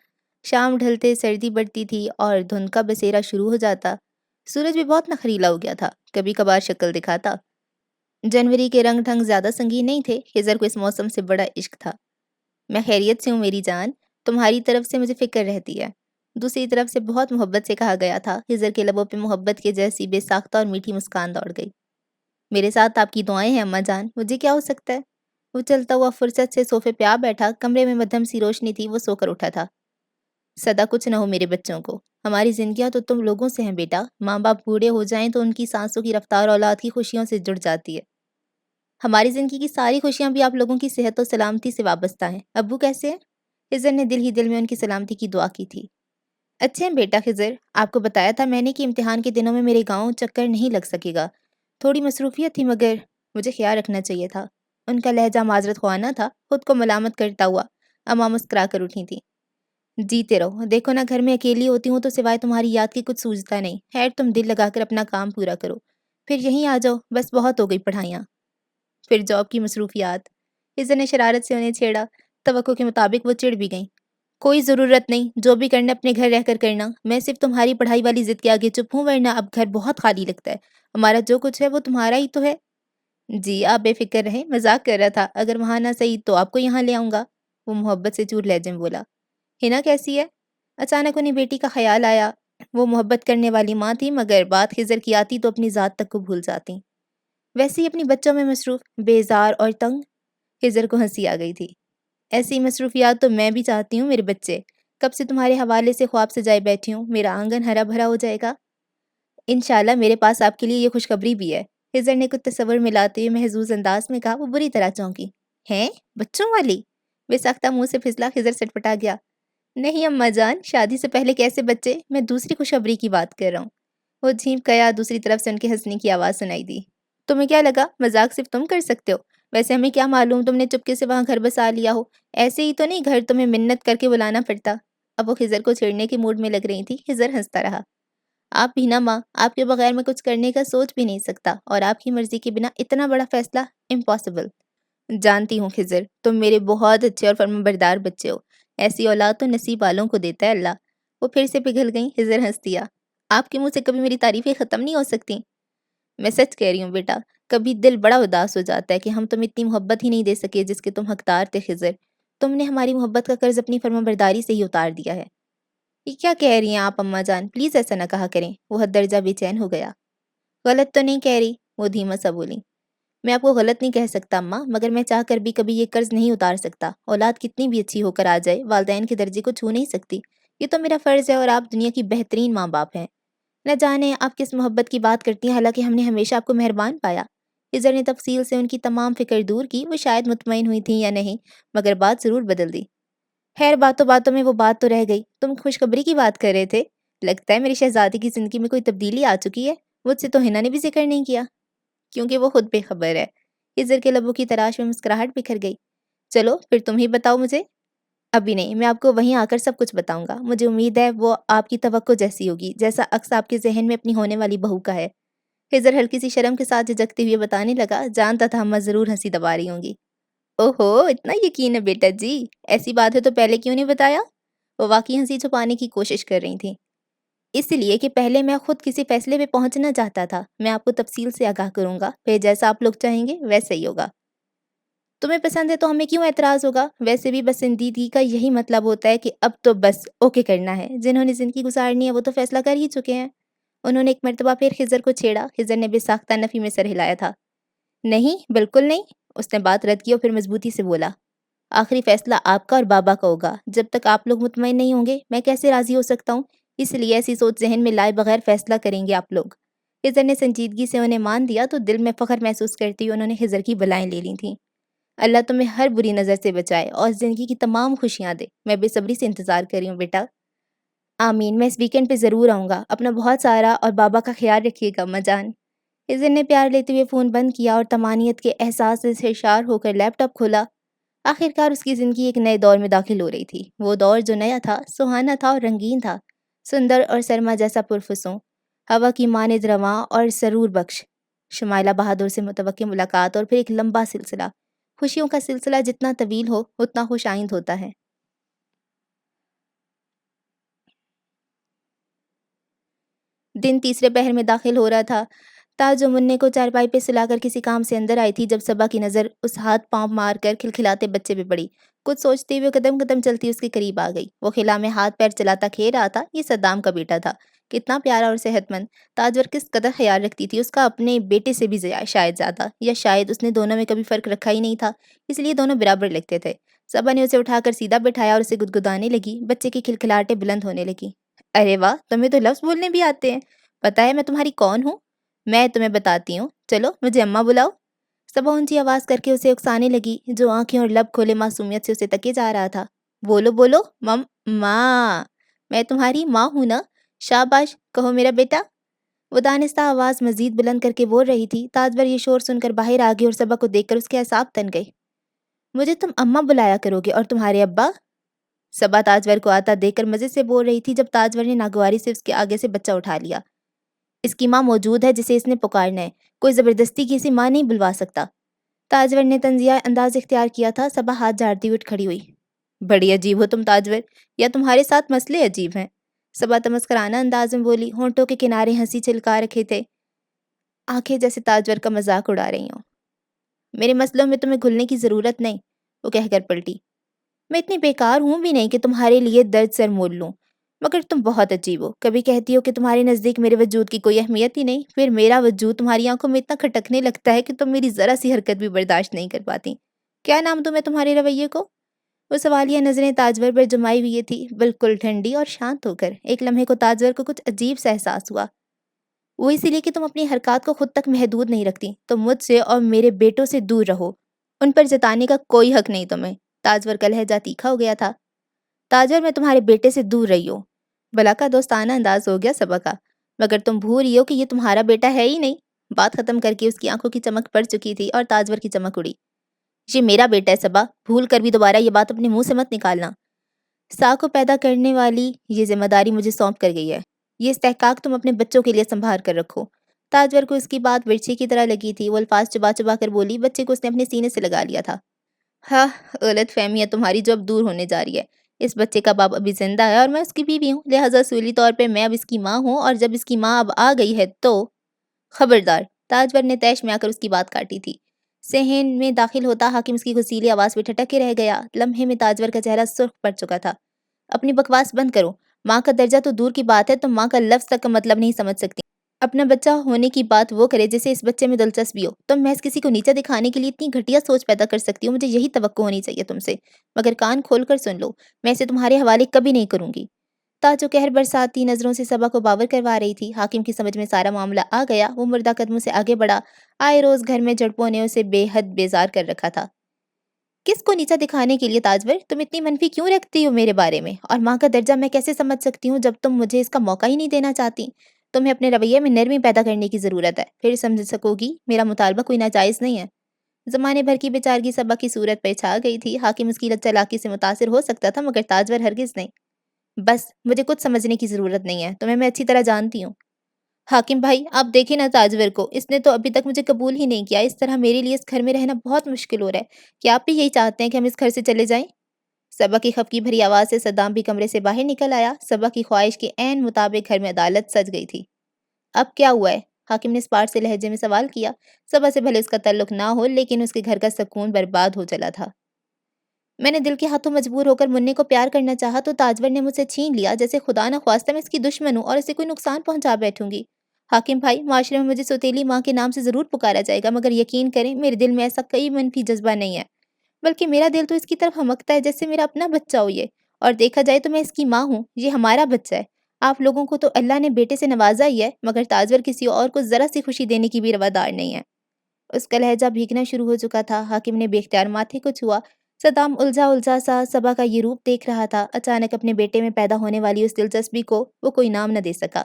Speaker 1: شام ڈھلتے سردی بڑھتی تھی اور دھند کا بسیرا شروع ہو جاتا۔ سورج بھی بہت نخریلا ہو گیا تھا، کبھی کبھار شکل دکھاتا۔ جنوری کے رنگ ڈھنگ زیادہ سنگین نہیں تھے، خضر کو اس موسم سے بڑا عشق تھا۔ میں خیریت سے ہوں میری جان، تمہاری طرف سے مجھے فکر رہتی ہے۔ دوسری طرف سے بہت محبت سے کہا گیا تھا۔ خضر کے لبوں پہ محبت کے جیسی بے ساختہ اور میٹھی مسکان دوڑ گئی۔ میرے ساتھ آپ کی دعائیں ہیں اماں جان، مجھے کیا ہو سکتا ہے؟ وہ چلتا ہوا فرصت سے صوفے پہ آ بیٹھا، کمرے میں مدھم سی روشنی تھی، وہ سو کر اٹھا تھا۔ سدا کچھ نہ ہو میرے بچوں کو، ہماری زندگیاں تو تم لوگوں سے ہیں بیٹا۔ ماں باپ بوڑھے ہو جائیں تو ان کی سانسوں کی رفتار اولاد کی خوشیوں سے جڑ جاتی ہے۔ ہماری زندگی کی ساری خوشیاں بھی آپ لوگوں کی صحت و سلامتی سے وابستہ ہیں۔ ابو کیسے ہیں؟ خضر نے دل ہی دل میں ان کی سلامتی کی دعا کی تھی۔ اچھے بیٹا خضر، آپ کو بتایا تھا میں نے کہ امتحان کے دنوں میں میرے گاؤں چکر نہیں لگ سکے گا۔ تھوڑی مصروفیت تھی مگر مجھے خیال رکھنا چاہیے تھا۔ ان کا لہجہ معذرت خواہ تھا، خود کو ملامت کرتا ہوا اماں مسکرا کر اٹھی تھیں۔ جیتے رہو، دیکھو نا گھر میں اکیلی ہوتی ہوں تو سوائے تمہاری یاد کے کچھ سوجتا نہیں۔ خیر تم دل لگا کر اپنا کام پورا کرو، پھر یہیں آ جاؤ، بس بہت ہو گئی پڑھائیاں۔ پھر جاب کی مصروفیات۔ خضر نے شرارت سے انہیں چھیڑا۔ توقع کے مطابق وہ چڑ بھی گئیں۔ کوئی ضرورت نہیں، جو بھی کرنا اپنے گھر رہ کر کرنا۔ میں صرف تمہاری پڑھائی والی ضد کے آگے چپ ہوں، ورنہ اب گھر بہت خالی لگتا ہے۔ ہمارا جو کچھ ہے وہ تمہارا ہی تو ہے۔ جی آپ بے فکر رہیں، مذاق کر رہا تھا، اگر وہاں نہ صحیح تو آپ کو یہاں لے آؤں گا، وہ محبت سے چور لہجے میں بولا۔ ہنا کیسی ہے؟ اچانک انہیں بیٹی کا خیال آیا۔ وہ محبت کرنے والی ماں تھی مگر بات خضر کی آتی تو اپنی ذات تک کو بھول جاتی۔ ویسے ہی اپنی بچوں میں مصروف، بیزار اور تنگ۔ خضر کو ہنسی آ گئی تھی۔ ایسی مصروفیات تو میں بھی چاہتی ہوں میرے بچے، کب سے تمہارے حوالے سے خواب سجائے بیٹھی ہوں، میرا آنگن ہرا بھرا ہو جائے گا۔ انشاءاللہ میرے پاس آپ کے لیے یہ خوشخبری بھی ہے، خضر نے کچھ تصور ملاتے ہوئے محظوظ انداز میں کہا۔ وہ بری طرح چونکی۔ ہیں؟ بچوں والی؟ بے ساختہ منہ سے پھسلا خضر سٹپٹا گیا۔ نہیں اماں جان، شادی سے پہلے کیسے بچے، میں دوسری خوشخبری کی بات کر رہا ہوں۔ وہ جھینپ گیا، دوسری طرف سے ان کے ہنسنے کی آواز سنائی دی۔ تمہیں کیا لگا مذاق صرف تم کر سکتے ہو؟ ویسے ہمیں کیا معلوم تم نے چپکے سے وہاں گھر بسا لیا ہو، ایسے ہی تو نہیں گھر تمہیں منت کر کے بلانا پڑتا۔ اب وہ خضر کو چھیڑنے کے موڈ میں لگ رہی تھی۔ خضر ہنستا رہا۔ آپ بھی نا ماں، آپ کے بغیر میں کچھ کرنے کا سوچ بھی نہیں سکتا، اور آپ کی مرضی کے بنا اتنا بڑا فیصلہ امپاسبل۔ جانتی ہوں خضر، تم میرے بہت اچھے اور فرمانبردار بچے ہو، ایسی اولاد تو نصیب والوں کو دیتا ہے اللہ۔ وہ پھر سے پگھل گئیں۔ خضر ہنس دیا۔ آپ کے منہ سے کبھی میری تعریفیں ختم نہیں ہو سکتی۔ میں سچ کہہ رہی ہوں بیٹا، کبھی دل بڑا اداس ہو جاتا ہے کہ ہم تمہیں اتنی محبت ہی نہیں دے سکے جس کے تم حقدار تھے خضر۔ تم نے ہماری محبت کا قرض اپنی فرمانبرداری سے ہی اتار دیا ہے۔ یہ کیا کہہ رہی ہیں آپ اماں جان، پلیز ایسا نہ کہا کریں، وہ حد درجہ بے چین ہو گیا۔ غلط تو نہیں کہہ رہی، وہ دھیما سا بولی۔ میں آپ کو غلط نہیں کہہ سکتا اماں، مگر میں چاہ کر بھی کبھی یہ قرض نہیں اتار سکتا۔ اولاد کتنی بھی اچھی ہو کر آ جائے، والدین کے درجے کو چھو نہیں سکتی۔ یہ تو میرا فرض ہے، اور آپ دنیا کی بہترین ماں باپ ہیں۔ نہ جانے آپ کس محبت کی بات کرتی ہیں، حالانکہ ہم نے ہمیشہ آپ کو مہربان پایا۔ خضر نے تفصیل سے ان کی تمام فکر دور کی۔ وہ شاید مطمئن ہوئی تھیں یا نہیں، مگر بات ضرور بدل دی۔ خیر باتوں باتوں میں وہ بات تو رہ گئی، تم خوشخبری کی بات کر رہے تھے۔ لگتا ہے میری شہزادی کی زندگی میں کوئی تبدیلی آ چکی ہے۔ مجھ سے تو ہنا نے بھی ذکر نہیں کیا، کیونکہ وہ خود بے خبر ہے۔ خضر کے لبوں کی تراش میں مسکراہٹ بکھر گئی۔ چلو پھر تم ہی بتاؤ مجھے۔ ابھی نہیں، میں آپ کو وہیں آ کر سب کچھ بتاؤں گا۔ مجھے امید ہے وہ آپ کی توقع جیسی ہوگی، جیسا عکس آپ کے ذہن میں اپنی ہونے والی بہو کا ہے۔ خضر ہلکی سی شرم کے ساتھ جھجکتے ہوئے بتانے لگا، جانتا تھا اماں ضرور ہنسی دبا رہی ہوں گی۔ اوہو، اتنا یقین ہے بیٹا جی، ایسی بات ہے تو پہلے کیوں نہیں بتایا؟ وہ واقعی ہنسی چھپانے کی کوشش کر رہی تھیں۔ اس لیے کہ پہلے میں خود کسی فیصلے پہ پہنچنا چاہتا تھا۔ میں آپ کو تفصیل سے آگاہ کروں گا، پھر جیسا آپ لوگ چاہیں گے ویسا ہی ہوگا۔ تمہیں پسند ہے تو ہمیں کیوں اعتراض ہوگا؟ ویسے بھی پسندیدگی کا یہی مطلب ہوتا ہے کہ اب تو بس اوکے کرنا ہے۔ جنہوں نے زندگی گزارنی ہے وہ تو فیصلہ کر ہی چکے ہیں۔ انہوں نے ایک مرتبہ پھر خضر کو چھیڑا۔ خضر نے بے ساختہ نفی میں سر ہلایا تھا۔ نہیں، بالکل نہیں، اس نے بات رد کی اور پھر مضبوطی سے بولا۔ آخری فیصلہ آپ کا اور بابا کا ہوگا۔ جب تک آپ لوگ مطمئن نہیں ہوں گے میں کیسے راضی ہو سکتا ہوں؟ اس لیے ایسی سوچ ذہن میں لائے بغیر فیصلہ کریں گے آپ لوگ۔ خضر نے سنجیدگی سے انہیں مان دیا تو دل میں فخر محسوس کرتی ہوئی انہوں نے خضر کی بلائیں لے لی تھیں۔ اللہ تمہیں ہر بری نظر سے بچائے اور زندگی کی تمام خوشیاں دے۔ میں بے صبری سے انتظار کر رہی ہوں بیٹا۔ آمین، میں اس ویکنڈ پہ ضرور آؤں گا۔ اپنا بہت سارا اور بابا کا خیال رکھیے گا اماں جان۔ خضر نے پیار لیتے ہوئے فون بند کیا اور طمانینت کے احساس سے سرشار ہو کر لیپ ٹاپ کھولا۔ آخرکار اس کی زندگی ایک نئے دور میں داخل ہو رہی تھی۔ وہ دور جو نیا تھا، سہانا تھا اور رنگین تھا، سندر اور سرما جیسا پرفسوں، ہوا کی مانند رواں اور سرور بخش۔ شمائلہ بہادر سے متوقع ملاقات اور پھر ایک لمبا سلسلہ۔ خوشیوں کا سلسلہ جتنا طویل ہو اتنا خوش آئند ہوتا ہے۔ دن تیسرے پہر میں داخل ہو رہا تھا۔ تاج جو منع کو چارپائی پہ سلا کر کسی کام سے اندر آئی تھی، جب صبا کی نظر اس ہاتھ پاؤں مار کر کھلکھلاتے بچے پہ پڑی، کچھ سوچتے ہوئے قدم قدم چلتی اس کے قریب آ گئی۔ وہ خلا میں ہاتھ پیر چلاتا کھیل رہا تھا۔ یہ صدام کا بیٹا تھا، کتنا پیارا اور صحت مند۔ تاجور کس قدر خیال رکھتی تھی اس کا، اپنے بیٹے سے بھی شاید زیادہ، یا شاید اس نے دونوں میں کبھی فرق رکھا ہی نہیں تھا، اس لیے دونوں برابر لگتے تھے۔ صبا نے اسے اٹھا کر سیدھا بٹھایا اور اسے گدگدانے لگی۔ بچے کی کھلکھلاہٹیں بلند ہونے لگی۔ ارے واہ، تمہیں تو لفظ بولنے بھی آتے ہیں۔ پتہ ہے میں تمہاری کون ہوں؟ میں تمہیں بتاتی ہوں، چلو مجھے اماں بلاؤ۔ صبا اونچی آواز کر کے اسے اکسانے لگی، جو آنکھیں اور لب کھولے معصومیت سے اسے تکے جا رہا تھا۔ بولو بولو ماں، میں تمہاری ماں ہوں نا، شاباش کہو میرا بیٹا۔ وہ دانستہ آواز مزید بلند کر کے بول رہی تھی۔ تاجور یہ شور سن کر باہر آ گئی اور صبا کو دیکھ کر اس کے اعصاب تن گئے۔ مجھے تم اماں بلایا کرو گے اور تمہارے ابا؟ صبا تاجور کو آتا دیکھ کر مزے سے بول رہی تھی جب تاجور نے ناگواری سے اس کے آگے سے بچہ اٹھا لیا۔ اس کی ماں موجود ہے جسے اس نے پکارنا ہے، کوئی زبردستی کی اسے ماں نہیں بلوا سکتا۔ تاجور نے طنزیہ انداز اختیار کیا تھا۔ صبا ہاتھ جھاڑتی ہوئی اٹھ کھڑی ہوئی۔ بڑی عجیب ہو تم تاجور، یا تمہارے ساتھ مسئلے عجیب ہیں؟ صبا تمسکرانہ انداز میں بولی، ہونٹوں کے کنارے ہنسی چھلکا رکھے تھے، آنکھیں جیسے تاجور کا مذاق اڑا رہی ہوں۔ میرے مسئلوں میں تمہیں گھلنے کی ضرورت نہیں، وہ کہہ کر پلٹی۔ میں اتنی بیکار ہوں بھی نہیں کہ تمہارے لیے درد سر مول لوں، مگر تم بہت عجیب ہو۔ کبھی کہتی ہو کہ تمہارے نزدیک میرے وجود کی کوئی اہمیت ہی نہیں، پھر میرا وجود تمہاری آنکھوں میں اتنا کھٹکنے لگتا ہے کہ تم میری ذرا سی حرکت بھی برداشت نہیں کر پاتی۔ کیا نام دوں میں تمہارے رویے کو؟ وہ سوالیہ نظریں تاجور پر جمائی ہوئی تھی، بالکل ٹھنڈی اور شانت ہو کر۔ ایک لمحے کو تاجور کو کچھ عجیب سا احساس ہوا۔ وہ اسی لیے کہ تم اپنی حرکات کو خود تک محدود نہیں رکھتی، تم مجھ سے اور میرے بیٹوں سے دور رہو، ان پر جتانے کا کوئی حق نہیں تمہیں۔ تاجور کا لہجہ تیکھا ہو گیا تھا۔ تاجور میں تمہارے بیٹے سے دور رہی ہوں۔ بلا کا دوستانہ انداز ہو گیا صبا کا، مگر تم بھول رہی ہو کہ یہ تمہارا بیٹا ہے ہی نہیں۔ بات ختم کر کے اس کی آنکھوں کی چمک پڑ چکی تھی اور تاجور کی چمک اڑی۔ یہ میرا بیٹا ہے صبا، بھول کر بھی دوبارہ یہ بات اپنے منہ سے مت نکالنا۔ سا کو پیدا کرنے والی یہ ذمہ داری مجھے سونپ کر گئی ہے، یہ استحقاق تم اپنے بچوں کے لیے سنبھال کر رکھو۔ تاجور کو اس کی بات برچھی کی طرح لگی تھی۔ وہ الفاظ چبا چبا کر بولی، بچے کو اس نے اپنے سینے سے لگا لیا تھا۔ ہاں، غلط فہمی ہے تمہاری جو اب دور ہونے جا رہی ہے۔ اس بچے کا باپ ابھی زندہ ہے اور میں اس کی بیوی ہوں، لہٰذا اصولی طور پہ میں اب اس کی ماں ہوں، اور جب اس کی ماں اب آ گئی ہے تو… خبردار! تاجور نے طیش میں آ کر اس کی بات کاٹی تھی۔ صحن میں داخل ہوتا حاکم اس کی غصیلی آواز پہ ٹھٹک کے رہ گیا۔ لمحے میں تاجور کا چہرہ سرخ پڑ چکا تھا۔ اپنی بکواس بند کرو، ماں کا درجہ تو دور کی بات ہے، تم ماں کا لفظ تک کا مطلب نہیں سمجھ سکتی۔ اپنا بچہ ہونے کی بات وہ کرے جسے اس بچے میں دلچسپی ہو، تم محض کسی کو نیچا دکھانے کے لیے اتنی گھٹیا سوچ پیدا کر سکتی ہو، مجھے یہی توقع ہونی چاہیے تم سے۔ مگر کان کھول کر سن لو، میں اسے تمہارے حوالے کبھی نہیں کروں گی۔ تاجو قہر برساتی نظروں سے صبا کو باور کروا رہی تھی۔ حاکم کی سمجھ میں سارا معاملہ آ گیا۔ وہ مردہ قدموں سے آگے بڑھا۔ آئے روز گھر میں جھڑپوں نے اسے بے حد بیزار کر رکھا تھا۔ کس کو نیچا دکھانے کے لیے تاجور؟ تم اتنی منفی کیوں رکھتی ہو میرے بارے میں؟ اور ماں کا درجہ میں کیسے سمجھ سکتی ہوں جب تم مجھے اس کا موقع ہی نہیں دینا چاہتی؟ تمہیں اپنے رویے میں نرمی پیدا کرنے کی ضرورت ہے، پھر سمجھ سکو گی میرا مطالبہ کوئی ناجائز نہیں ہے۔ زمانے بھر کی بیچارگی صبا کی صورت پر چھا گئی تھی۔ حاکم اس کی چالاکی سے متاثر ہو سکتا تھا، مگر تاجور ہرگز نہیں۔ بس مجھے کچھ سمجھنے کی ضرورت نہیں ہے، تمہیں میں اچھی طرح جانتی ہوں۔ حاکم بھائی، آپ دیکھیں نا تاجور کو، اس نے تو ابھی تک مجھے قبول ہی نہیں کیا۔ اس طرح میرے لیے اس گھر میں رہنا بہت مشکل ہو رہا ہے۔ کیا آپ بھی یہی چاہتے ہیں کہ ہم اس گھر سے چلے جائیں؟ صبا کی خفگی بھری آواز سے صدام بھی کمرے سے باہر نکل آیا۔ صبا کی خواہش کے عین مطابق گھر میں عدالت سج گئی تھی۔ اب کیا ہوا ہے؟ حاکم نے اسپاٹ سے لہجے میں سوال کیا۔ صبا سے بھلے اس کا تعلق نہ ہو، لیکن اس کے گھر کا سکون برباد ہو چلا تھا۔ میں نے دل کے ہاتھوں مجبور ہو کر منّے کو پیار کرنا چاہا تو تاجور نے مجھ سے چھین لیا، جیسے خدا نہ خواستہ میں اس کی دشمن ہوں اور اسے کوئی نقصان پہنچا بیٹھوں گی۔ حاکم بھائی، معاشرے میں مجھے سوتیلی ماں کے نام سے ضرور پکارا جائے گا، مگر یقین کریں میرے دل میں ایسا کوئی منفی جذبہ نہیں ہے، بلکہ میرا دل تو اس کی طرف ہمکتا ہے جیسے میرا اپنا بچہ ہو یہ، اور دیکھا جائے تو میں اس کی ماں ہوں، یہ ہمارا بچہ ہے۔ آپ لوگوں کو تو اللہ نے بیٹے سے نوازا ہی ہے، مگر تاجور کسی اور کو ذرا سی خوشی دینے کی بھی روادار نہیں ہے۔ اس کا لہجہ بھیگنا شروع ہو چکا تھا۔ حاکم نے بے اختیار ماتھے کو چھوا۔ صدام الجھا الجھا سا صبا کا یہ روپ دیکھ رہا تھا۔ اچانک اپنے بیٹے میں پیدا ہونے والی اس دلچسپی کو وہ کوئی نام نہ دے سکا۔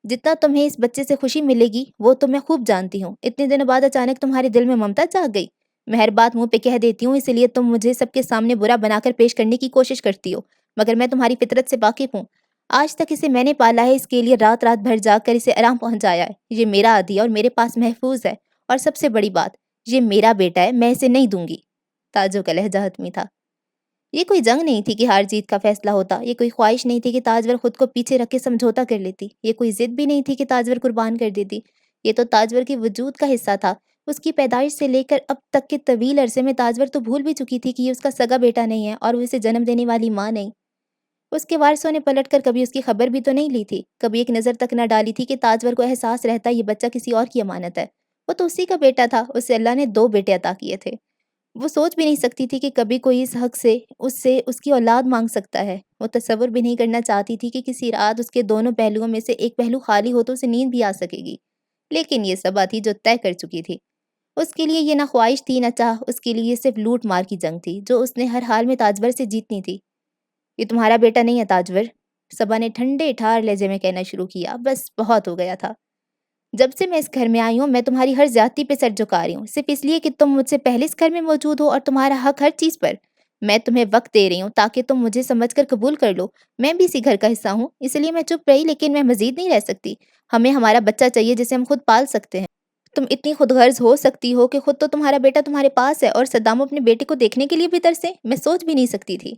Speaker 1: جتنا تمہیں اس بچے سے خوشی ملے گی وہ تو میں خوب جانتی ہوں۔ اتنے دنوں بعد اچانک تمہارے دل میں ممتا جاگ گئی۔ مہر بات منہ پہ کہہ دیتی ہوں، اسی لیے تم مجھے سب کے سامنے برا بنا کر پیش کرنے کی کوشش کرتی ہو، مگر میں تمہاری فطرت سے واقف ہوں۔ آج تک اسے میں نے پالا ہے، اس کے لیے رات رات بھر جاگ کر اسے آرام پہنچایا ہے۔ یہ میرا عادی ہے اور میرے پاس محفوظ ہے، اور سب سے بڑی بات، یہ میرا بیٹا ہے، میں اسے نہیں دوں گی۔ تاجو کا لہجہ حتمی تھا۔ یہ کوئی جنگ نہیں تھی کہ ہار جیت کا فیصلہ ہوتا، یہ کوئی خواہش نہیں تھی کہ تاجور خود کو پیچھے رکھ کے سمجھوتا کر لیتی، یہ کوئی ضد بھی نہیں تھی کہ تاجور قربان کر دیتی۔ یہ تو تاجور کے وجود کا حصہ تھا۔ اس کی پیدائش سے لے کر اب تک کے طویل عرصے میں تاجور تو بھول بھی چکی تھی کہ یہ اس کا سگا بیٹا نہیں ہے اور وہ اسے جنم دینے والی ماں نہیں۔ اس کے وارثوں نے پلٹ کر کبھی اس کی خبر بھی تو نہیں لی تھی، کبھی ایک نظر تک نہ ڈالی تھی کہ تاجور کو احساس رہتا یہ بچہ کسی اور کی امانت ہے۔ وہ تو اسی کا بیٹا تھا، اسے اللہ نے 2 بیٹے عطا کیے تھے۔ وہ سوچ بھی نہیں سکتی تھی کہ کبھی کوئی اس حق سے اس کی اولاد مانگ سکتا ہے۔ وہ تصور بھی نہیں کرنا چاہتی تھی کہ کسی رات اس کے دونوں پہلوؤں میں سے ایک پہلو خالی ہو تو اسے نیند بھی آ سکے گی، لیکن یہ صبا تھی جو طے کر چکی تھی۔ اس کے لیے یہ نہ خواہش تھی نہ چاہ، اس کے لیے یہ صرف لوٹ مار کی جنگ تھی جو اس نے ہر حال میں تاجور سے جیتنی تھی۔ یہ تمہارا بیٹا نہیں ہے تاجور، صبا نے ٹھنڈے ٹھار لہجے میں کہنا شروع کیا۔ بس بہت ہو گیا تھا۔ جب سے میں اس گھر میں آئی ہوں میں تمہاری ہر زیادتی پہ سر جھکا رہی ہوں، صرف اس لیے کہ تم مجھ سے پہلے اس گھر میں موجود ہو اور تمہارا حق ہر چیز پر۔ میں تمہیں وقت دے رہی ہوں تاکہ تم مجھے سمجھ کر قبول کر لو۔ میں بھی اسی گھر کا حصہ ہوں، اس لیے میں چپ رہی، لیکن میں مزید نہیں رہ سکتی۔ ہمیں ہمارا بچہ چاہیے جسے ہم خود پال سکتے ہیں۔ تم اتنی خود غرض ہو سکتی ہو کہ خود تو تمہارا بیٹا تمہارے پاس ہے اور صدام اپنے بیٹے کو دیکھنے کے لیے بھی ترسے، میں سوچ بھی نہیں سکتی تھی۔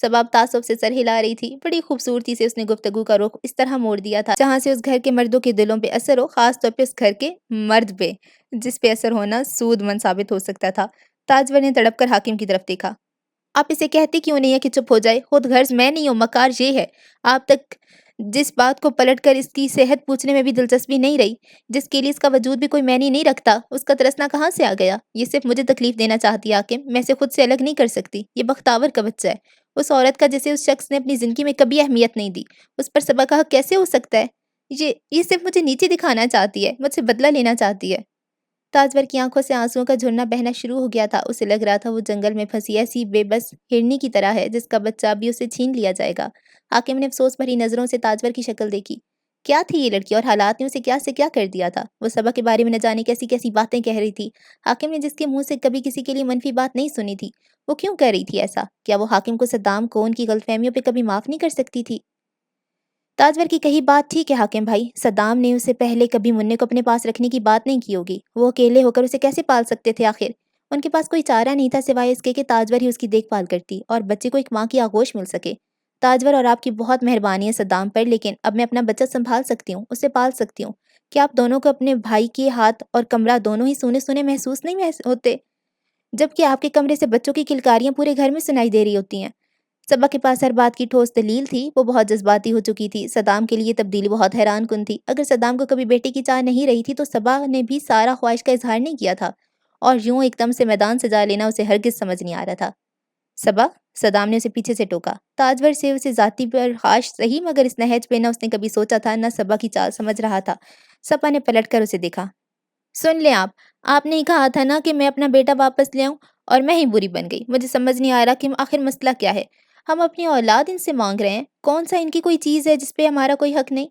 Speaker 1: سباب تعصب سے سر ہلا رہی تھی۔ بڑی خوبصورتی سے اس نے گفتگو کا رخ اس طرح موڑ دیا تھا جہاں سے اس گھر کے مردوں کے دلوں پہ اثر ہو، خاص طور پہ اس گھر کے مرد پہ جس پہ اثر ہونا سود مند ثابت ہو سکتا تھا۔ تاجور نے تڑپ کر حاکم کی طرف دیکھا۔ آپ اسے کہتے کیوں نہیں ہے کہ چپ ہو جائے؟ خود غرض میں نہیں ہوں، مکار یہ ہے۔ آپ تک جس بات کو پلٹ کر اس کی صحت پوچھنے میں بھی دلچسپی نہیں رہی، جس کے لیے اس کا وجود بھی کوئی معنی نہیں رکھتا، اس کا ترسنا کہاں سے آ گیا؟ یہ صرف مجھے تکلیف دینا چاہتی ہے حاکم، میں اسے خود سے الگ نہیں کر سکتی۔ یہ بختاور کا بچہ ہے، اس عورت کا جسے اس شخص نے اپنی زندگی میں کبھی اہمیت نہیں دی، اس پر صبا کا حق کیسے ہو سکتا ہے؟ یہ صرف مجھے نیچے دکھانا چاہتی ہے، مجھ سے بدلہ لینا چاہتی ہے۔ تاجور کی آنکھوں سے آنسوؤں کا جھرنا بہنا شروع ہو گیا تھا۔ اسے لگ رہا تھا وہ جنگل میں پھنسی ایسی بے بس ہرنی کی طرح ہے جس کا بچہ ابھی اسے چھین لیا جائے گا۔ حاکم نے افسوس بھری نظروں سے تاجور کی شکل دیکھی۔ کیا تھی یہ لڑکی اور حالات نے اسے کیا سے کیا کر دیا تھا؟ وہ صبا کے بارے میں نہ جانے کیسی کیسی باتیں کہہ رہی تھی۔ حاکم نے جس کے منہ سے کبھی کسی کے لیے منفی بات نہیں سنی تھی، وہ کیوں کہہ رہی تھی ایسا؟ کیا وہ حاکم کو صدام کو ان کی غلط فہمیوں پہ کبھی معاف نہیں کر سکتی تھی؟ تاجور کی کہی بات ٹھیک ہے حاکم بھائی، صدام نے اسے پہلے کبھی مننے کو اپنے پاس رکھنے کی بات نہیں کی ہوگی۔ وہ اکیلے ہو کر اسے کیسے پال سکتے تھے آخر؟ ان کے پاس کوئی چارہ نہیں تھا سوائے اس کے کہ تاجور ہی اس کی دیکھ بھال کرتی اور بچے کو ایک ماں کی آغوش مل سکے۔ تاجور اور آپ کی بہت مہربانی ہے صدام پر، لیکن اب میں اپنا بچہ سنبھال سکتی ہوں، اسے پال سکتی ہوں۔ کیا آپ دونوں کو اپنے بھائی کے ہاتھ اور کمرہ دونوں ہی سونے سونے محسوس نہیں ہوتے؟ جبکہ آپ کے کمرے سے بچوں کی کلکاریاں پورے گھر میں سنائی دے رہی ہوتی ہیں۔ صبا کے پاس ہر بات کی ٹھوس دلیل تھی، وہ بہت جذباتی ہو چکی تھی۔ صدام کے لیے یہ تبدیلی بہت حیران کن تھی۔ اگر صدام کو کبھی بیٹے کی چاہ نہیں رہی تھی تو صبا نے بھی سارا خواہش کا اظہار نہیں کیا تھا، اور یوں ایک دم سے میدان سجا لینا اسے ہرگز سمجھ نہیں آ رہا تھا۔ صبا، صدام نے اسے پیچھے سے ٹوکا۔ تاجور سے اسے ذاتی برخاش صحیح، مگر اس نہج پہ نہ اس نے کبھی سوچا تھا نہ صبا کی چال سمجھ رہا تھا۔ صبا نے پلٹ کر اسے دیکھا۔ سن لیں آپ نے ہی کہا تھا نا کہ میں اپنا بیٹا واپس لے آؤں، اور میں ہی بری بن گئی۔ مجھے سمجھ نہیں آ رہا کہ آخر مسئلہ کیا ہے؟ ہم اپنی اولاد ان سے مانگ رہے ہیں، کون سا ان کی کوئی چیز ہے جس پہ ہمارا کوئی حق نہیں؟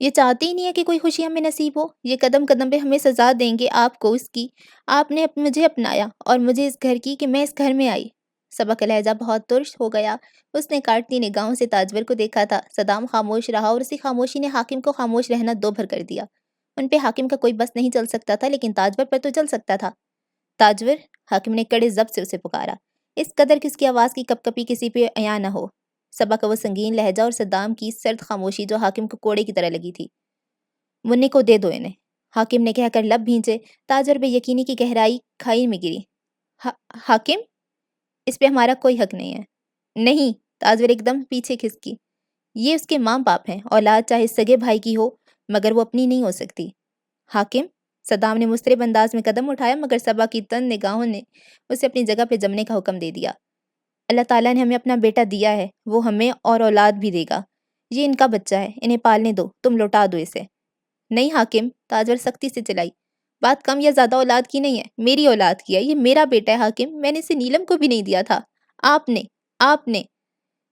Speaker 1: یہ چاہتے ہی نہیں ہے کہ کوئی خوشی ہمیں نصیب ہو؟ یہ قدم قدم پہ ہمیں سزا دیں گے آپ کو اس کی۔ آپ نے مجھے اپنایا اور مجھے اس گھر کی کہ میں اس گھر میں آئی۔ صبا کا لہجہ بہت ترش ہو گیا۔ اس نے کاٹتی نگاہوں سے تاجور کو دیکھا تھا۔ صدام خاموش رہا اور اسی خاموشی نے حاکم کو خاموش رہنا دو بھر کر دیا۔ ان پہ حاکم کا کوئی بس نہیں چل سکتا تھا، لیکن تاجور پر تو چل سکتا تھا۔ تاجور، حاکم نے کڑے ضبط سے اسے پکارا، اس قدر کہ اس کی آواز کی کپ کپی کسی پہ عیاں نہ ہو۔ صبا کا وہ سنگین لہجہ اور صدام کی سرد خاموشی جو حاکم کو کوڑے کی طرح لگی تھی۔ منی کو دے دو انہیں، حاکم نے کہہ کر لب بھینچے۔ تاجور بے یقینی کی گہرائی کھائی میں گری۔ حاکم، اس پہ ہمارا کوئی حق نہیں ہے۔ نہیں، تاجور ایک دم پیچھے کھسکی۔ یہ اس کے ماں باپ ہیں، اولاد چاہے سگے بھائی کی ہو مگر وہ اپنی نہیں ہو سکتی۔ حاکم، صدام نے مضطرب انداز میں قدم اٹھایا، مگر صبا کی تند نگاہوں نے اسے اپنی جگہ پہ جمنے کا حکم دے دیا۔ اللہ تعالیٰ نے ہمیں اپنا بیٹا دیا ہے، وہ ہمیں اور اولاد بھی دے گا۔ یہ ان کا بچہ ہے، انہیں پالنے دو، تم لوٹا دو اسے۔ نہیں حاکم، تاجور سختی سے چلائی، بات کم یا زیادہ اولاد کی نہیں ہے، میری اولاد کی ہے، یہ میرا بیٹا ہے حاکم، میں نے اسے نیلم کو بھی نہیں دیا تھا، آپ نے۔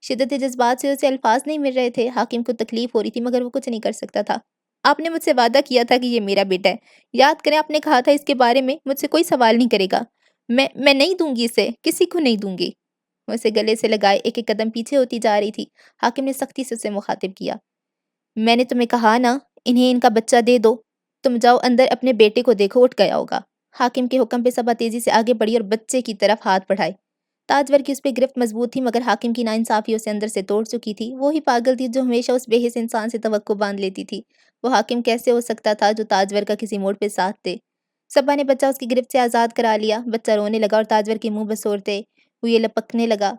Speaker 1: شدت جذبات سے اسے الفاظ نہیں مل رہے تھے۔ حاکم کو تکلیف ہو رہی تھی مگر وہ کچھ نہیں کر سکتا تھا۔ آپ نے مجھ سے وعدہ کیا تھا کہ یہ میرا بیٹا ہے، یاد کریں آپ نے کہا تھا اس کے بارے میں مجھ سے کوئی سوال نہیں کرے گا۔ میں نہیں دوں گی اسے، کسی کو نہیں دوں گی۔ وہ اسے گلے سے لگائے ایک ایک قدم پیچھے ہوتی جا رہی تھی۔ حاکم نے سختی سے اسے مخاطب کیا، میں نے تمہیں کہا نا انہیں ان کا بچہ دے دو، تم جاؤ اندر اپنے بیٹے کو دیکھو، اٹھ گیا ہوگا۔ حاکم کے حکم پہ صبا تیزی سے آگے بڑھی اور بچے کی طرف ہاتھ بڑھائے۔ تاجور کی اس پہ گرفت مضبوط تھی مگر حاکم کی ناانصافی اسے اندر سے توڑ چکی تھی۔ وہی پاگل تھی جو ہمیشہ اس بے حس انسان سے توقع باندھ لیتی تھی۔ وہ حاکم کیسے ہو سکتا تھا جو تاجور کا کسی موڑ پہ ساتھ دے؟ صبا نے بچہ اس کی گرفت سے آزاد کرا لیا۔ بچہ رونے لگا اور تاجور کے منہ بسورتے ہوئے لپکنے لگا۔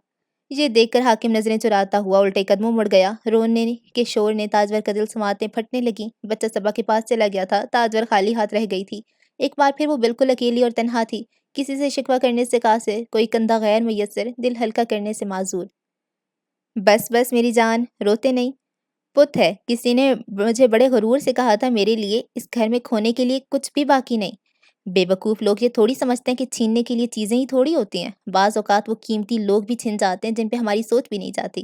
Speaker 1: یہ دیکھ کر حاکم نظریں چراتا ہوا الٹے قدموں مڑ گیا۔ رونے کے شور نے تاجور کا دل سماعتیں پھٹنے لگیں۔ بچہ صبا کے پاس چلا گیا تھا، تاجور خالی ہاتھ رہ گئی تھی۔ ایک بار پھر وہ بالکل اکیلی اور تنہا تھی، کسی سے شکوہ کرنے سے قاصر، کوئی کندھا غیر میسر، دل ہلکا کرنے سے معذور۔ بس میری جان، روتے نہیں۔ پت ہے، کسی نے مجھے بڑے غرور سے کہا تھا میرے لیے اس گھر میں کھونے کے لیے کچھ بھی باقی نہیں۔ بے وقوف لوگ یہ تھوڑی سمجھتے ہیں کہ چھیننے کے لیے چیزیں ہی تھوڑی ہوتی ہیں، بعض اوقات وہ قیمتی لوگ بھی چھن جاتے ہیں جن پہ ہماری سوچ بھی نہیں جاتی۔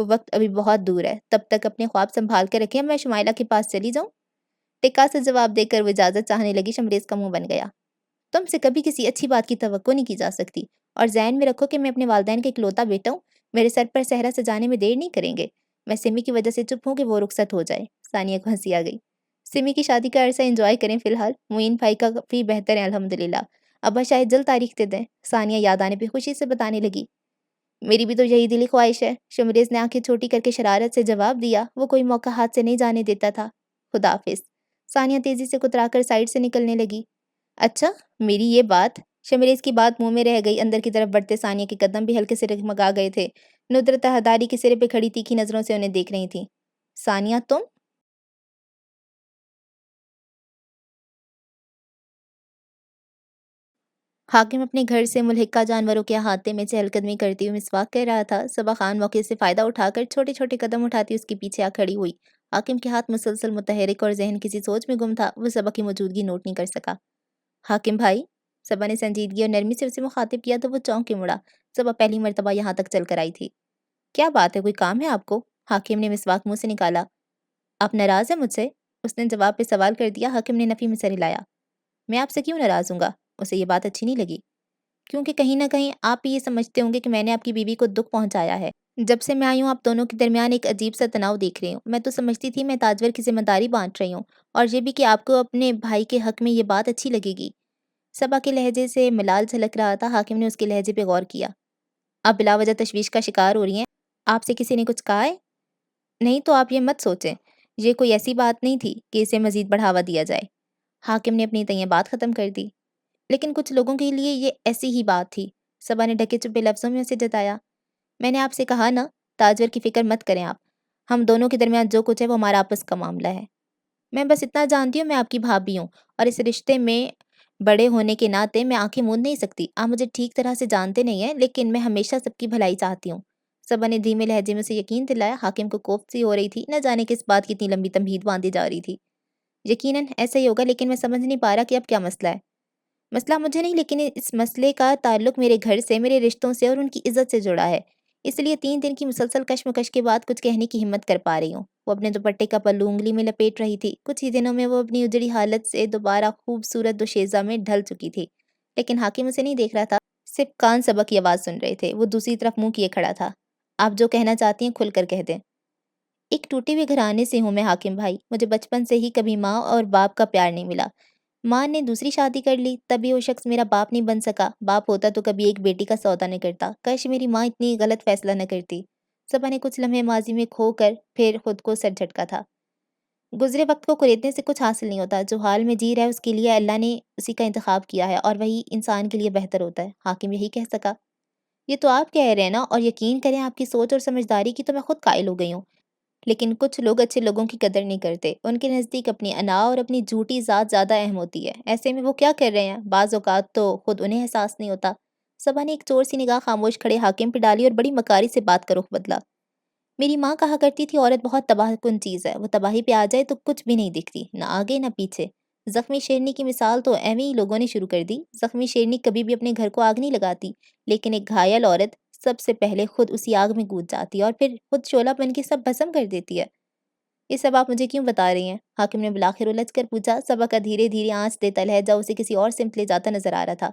Speaker 1: وہ وقت ابھی بہت دور ہے، تب تک اپنے خواب سنبھال کر رکھیں، اب میں شمائلہ کے پاس چلی جاؤں؟ ٹکا سے جواب دے کر وہ اجازت چاہنے لگی، شمریز کا منہ بن گیا۔ تم سے کبھی کسی اچھی بات کی توقع نہیں کی جا سکتی، اور ذہن میں رکھو کہ میں اپنے والدین کا اکلوتا بیٹا ہوں، میرے سر پر صحرا سجانے میں دیر نہیں کریں گے۔ میں سمی کی وجہ سے چپ ہوں کہ وہ رخصت ہو جائے۔ ثانیہ کو ہنسی آ گئی۔ سمی کی شادی کا عرصہ انجوائے کریں فی الحال، معین بھائی کا بھی بہتر ہے الحمدللہ، ابا شاید جلد تاریخ دے دیں۔ ثانیہ یاد آنے پہ خوشی سے بتانے لگی، میری بھی تو یہی دلی خواہش ہے۔ شمریز نے آنکھیں چھوٹی کر کے شرارت سے جواب دیا، وہ کوئی موقع ہاتھ سے نہیں جانے دیتا تھا۔ خدا حافظ۔ ثانیہ تیزی سے کترا کر سائڈ سے نکلنے لگی۔ اچھا، میری یہ بات؟ شمریز کی بات منہ میں رہ گئی، اندر کی طرف بڑھتے ثانیہ کے قدم بھی ہلکے سے ڈگمگا گئے تھے۔ ندرت ہداری کے سرے پہ کھڑی تیکھی نظروں سے انہیں دیکھ رہی تھیں۔ ثانیہ تم؟ حاکم اپنے گھر سے ملحقہ جانوروں کے احاطے میں چہل قدمی کرتی ہوئی مسواک کر رہا تھا۔ صبا خان موقع سے فائدہ اٹھا کر چھوٹے چھوٹے قدم اٹھاتی اس کے پیچھے آ کھڑی ہوئی۔ حاکم کے ہاتھ مسلسل متحرک اور ذہن کسی سوچ میں گم تھا، وہ صبا کی موجودگی نوٹ نہیں کر سکا۔ حاکم بھائی؟ صبا نے سنجیدگی اور نرمی سے اسے مخاطب کیا تو وہ چونک کے مڑا۔ صبا پہلی مرتبہ یہاں تک چل کر آئی تھی۔ کیا بات ہے، کوئی کام ہے آپ کو؟ حاکم نے مسواک منہ سے نکالا۔ آپ ناراض ہیں مجھ سے؟ اس نے جواب پہ سوال کر دیا۔ حاکم نے نفی میں سر ہلایا۔ میں آپ سے کیوں ناراض ہوں گا؟ اسے یہ بات اچھی نہیں لگی۔ کیونکہ کہیں نہ کہیں آپ یہ سمجھتے ہوں گے کہ میں نے آپ کی بیوی کو دکھ پہنچایا ہے۔ جب سے میں آئی ہوں آپ دونوں کے درمیان ایک عجیب سا تناؤ دیکھ رہی ہوں۔ میں تو سمجھتی تھی میں تاجور کی ذمہ داری بانٹ رہی ہوں، اور یہ بھی کہ آپ کو اپنے بھائی کے حق میں یہ بات اچھی لگے گی۔ صبا کے لہجے سے ملال جھلک رہا تھا۔ حاکم نے اس کے لہجے پہ غور کیا۔ آپ بلا وجہ تشویش کا شکار ہو رہی ہیں؟ آپ سے کسی نے کچھ کہا ہے؟ نہیں تو آپ یہ مت سوچیں، یہ کوئی ایسی بات نہیں تھی کہ اسے مزید بڑھاوا دیا جائے۔ حاکم نے اپنی تئیں بات ختم کر دی۔ لیکن کچھ لوگوں کے لیے یہ ایسی ہی بات تھی۔ صبا نے ڈھکے چپے لفظوں میں اسے جتایا۔ میں نے آپ سے کہا نا، تاجور کی فکر مت کریں آپ، ہم دونوں کے درمیان جو کچھ ہے وہ ہمارا آپس کا معاملہ ہے۔ میں بس اتنا جانتی ہوں، میں آپ کی بھابھی ہوں، اور اس رشتے میں بڑے ہونے کے ناطے میں آنکھیں موند نہیں سکتی۔ آپ مجھے ٹھیک طرح سے جانتے نہیں ہیں، لیکن میں ہمیشہ سب کی بھلائی چاہتی ہوں۔ صبا نے دھیمے لہجے میں اسے یقین دلایا۔ حاکم کو کوفت سی ہو رہی تھی، نہ جانے کس بات کی اتنی لمبی تمہید باندھی جا رہی تھی۔ یقیناً ایسا ہی ہوگا، لیکن میں سمجھ نہیں پا رہا کہ اب کیا مسئلہ ہے۔ مسئلہ مجھے نہیں، لیکن اس مسئلے کا تعلق میرے گھر سے، میرے رشتوں سے اور ان کی عزت سے جڑا ہے۔ اس لیے 3 دن کی مسلسل کشمکش کے بعد کچھ کہنے کی ہمت کر پا رہی ہوں۔ وہ اپنے دوپٹے کا پلو انگلی میں لپیٹ رہی تھی۔ کچھ ہی دنوں میں وہ اپنی اجڑی حالت سے دوبارہ خوبصورت دوشیزہ میں ڈھل چکی تھی، لیکن حاکم اسے نہیں دیکھ رہا تھا، صرف کان صبا کی آواز سن رہے تھے۔ وہ دوسری طرف منہ کیے کھڑا تھا۔ آپ جو کہنا چاہتی ہیں کھل کر کہہ دیں۔ ایک ٹوٹے ہوئے گھرانے سے ہوں میں حاکم بھائی، مجھے بچپن سے ہی کبھی ماں اور باپ کا پیار نہیں ملا۔ ماں نے دوسری شادی کر لی، تبھی وہ شخص میرا باپ نہیں بن سکا۔ باپ ہوتا تو کبھی ایک بیٹی کا سودا نہ کرتا۔ کاش میری ماں اتنی غلط فیصلہ نہ کرتی۔ صبا نے کچھ لمحے ماضی میں کھو کر پھر خود کو سر جھٹکا تھا۔ گزرے وقت کو کریدنے سے کچھ حاصل نہیں ہوتا، جو حال میں جی رہا ہے اس کے لیے اللہ نے اسی کا انتخاب کیا ہے، اور وہی انسان کے لیے بہتر ہوتا ہے۔ حاکم یہی کہہ سکا۔ یہ تو آپ کہہ رہے ہیں نا، اور یقین کریں آپ کی سوچ اور سمجھداری کی تو میں خود قائل ہو گئی ہوں، لیکن کچھ لوگ اچھے لوگوں کی قدر نہیں کرتے۔ ان کے نزدیک اپنی انا اور اپنی جھوٹی ذات زیادہ اہم ہوتی ہے۔ ایسے میں وہ کیا کر رہے ہیں، بعض اوقات تو خود انہیں احساس نہیں ہوتا۔ صبا نے ایک چور سی نگاہ خاموش کھڑے حاکم پہ ڈالی اور بڑی مکاری سے بات کا رخ بدلا۔ میری ماں کہا کرتی تھی عورت بہت تباہ کن چیز ہے، وہ تباہی پہ آ جائے تو کچھ بھی نہیں دکھتی، نہ آگے نہ پیچھے۔ زخمی شیرنی کی مثال تو ایویں ہی لوگوں نے شروع کر دی۔ زخمی شیرنی کبھی بھی اپنے گھر کو آگ نہیں لگاتی، لیکن ایک گھائل عورت سب سے پہلے خود اسی آگ میں کود جاتی ہے، اور پھر خود شعلہ بن کے سب بھسم کر دیتی ہے۔ یہ سب آپ مجھے کیوں بتا رہی ہیں؟ حاکم نے بالآخر الجھ کر پوچھا۔ صبا کا دھیرے دھیرے آنچ دیتا لہجہ اسے کسی اور سمت لے جاتا نظر آ رہا تھا۔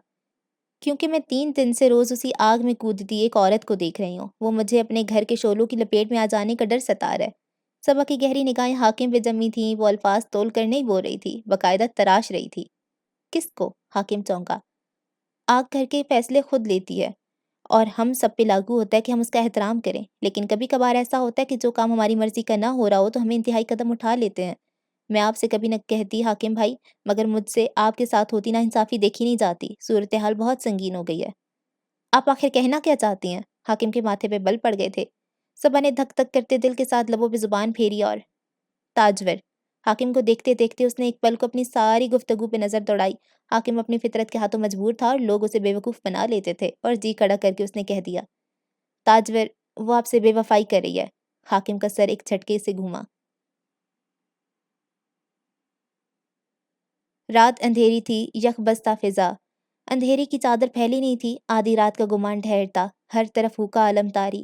Speaker 1: کیونکہ میں 3 دن سے روز اسی آگ میں کودتی ایک عورت کو دیکھ رہی ہوں، وہ مجھے اپنے گھر کے شعلوں کی لپیٹ میں آ جانے کا ڈر ستا رہا ہے۔ صبا کی گہری نگاہیں حاکم پہ جمی تھیں، وہ الفاظ تول کر نہیں بول رہی تھی، باقاعدہ تراش رہی تھی۔ کس کو؟ حاکم چونکا۔ آگ گھر کے فیصلے خود لیتی ہے، اور ہم سب پہ لاگو ہوتا ہے کہ ہم اس کا احترام کریں، لیکن کبھی کبھار ایسا ہوتا ہے کہ جو کام ہماری مرضی کا نہ ہو رہا ہو تو ہمیں انتہائی قدم اٹھا لیتے ہیں۔ میں آپ سے کبھی نہ کہتی حاکم بھائی، مگر مجھ سے آپ کے ساتھ ہوتی نا انصافی دیکھی نہیں جاتی۔ صورتحال بہت سنگین ہو گئی ہے۔ آپ آخر کہنا کیا چاہتی ہیں؟ حاکم کے ماتھے پہ بل پڑ گئے تھے۔ صبا نے دھک دھک کرتے دل کے ساتھ لبوں پہ زبان پھیری اور تاجور۔ حاکم کو دیکھتے دیکھتے اس نے ایک پل کو اپنی ساری گفتگو پہ نظر دوڑائی۔ حاکم اپنی فطرت کے ہاتھوں مجبور تھا، اور لوگ اسے بے وقوف بنا لیتے تھے، اور جی کڑا کر کے اس نے کہہ دیا، تاجور، وہ آپ سے بے وفائی کر رہی ہے۔ حاکم کا سر ایک جھٹکے سے گھوما۔ رات اندھیری تھی، یک بستہ فضا۔ اندھیرے کی چادر پھیلی نہیں تھی، آدھی رات کا گمان ٹھہرتا، ہر طرف ہوکا علم تاری۔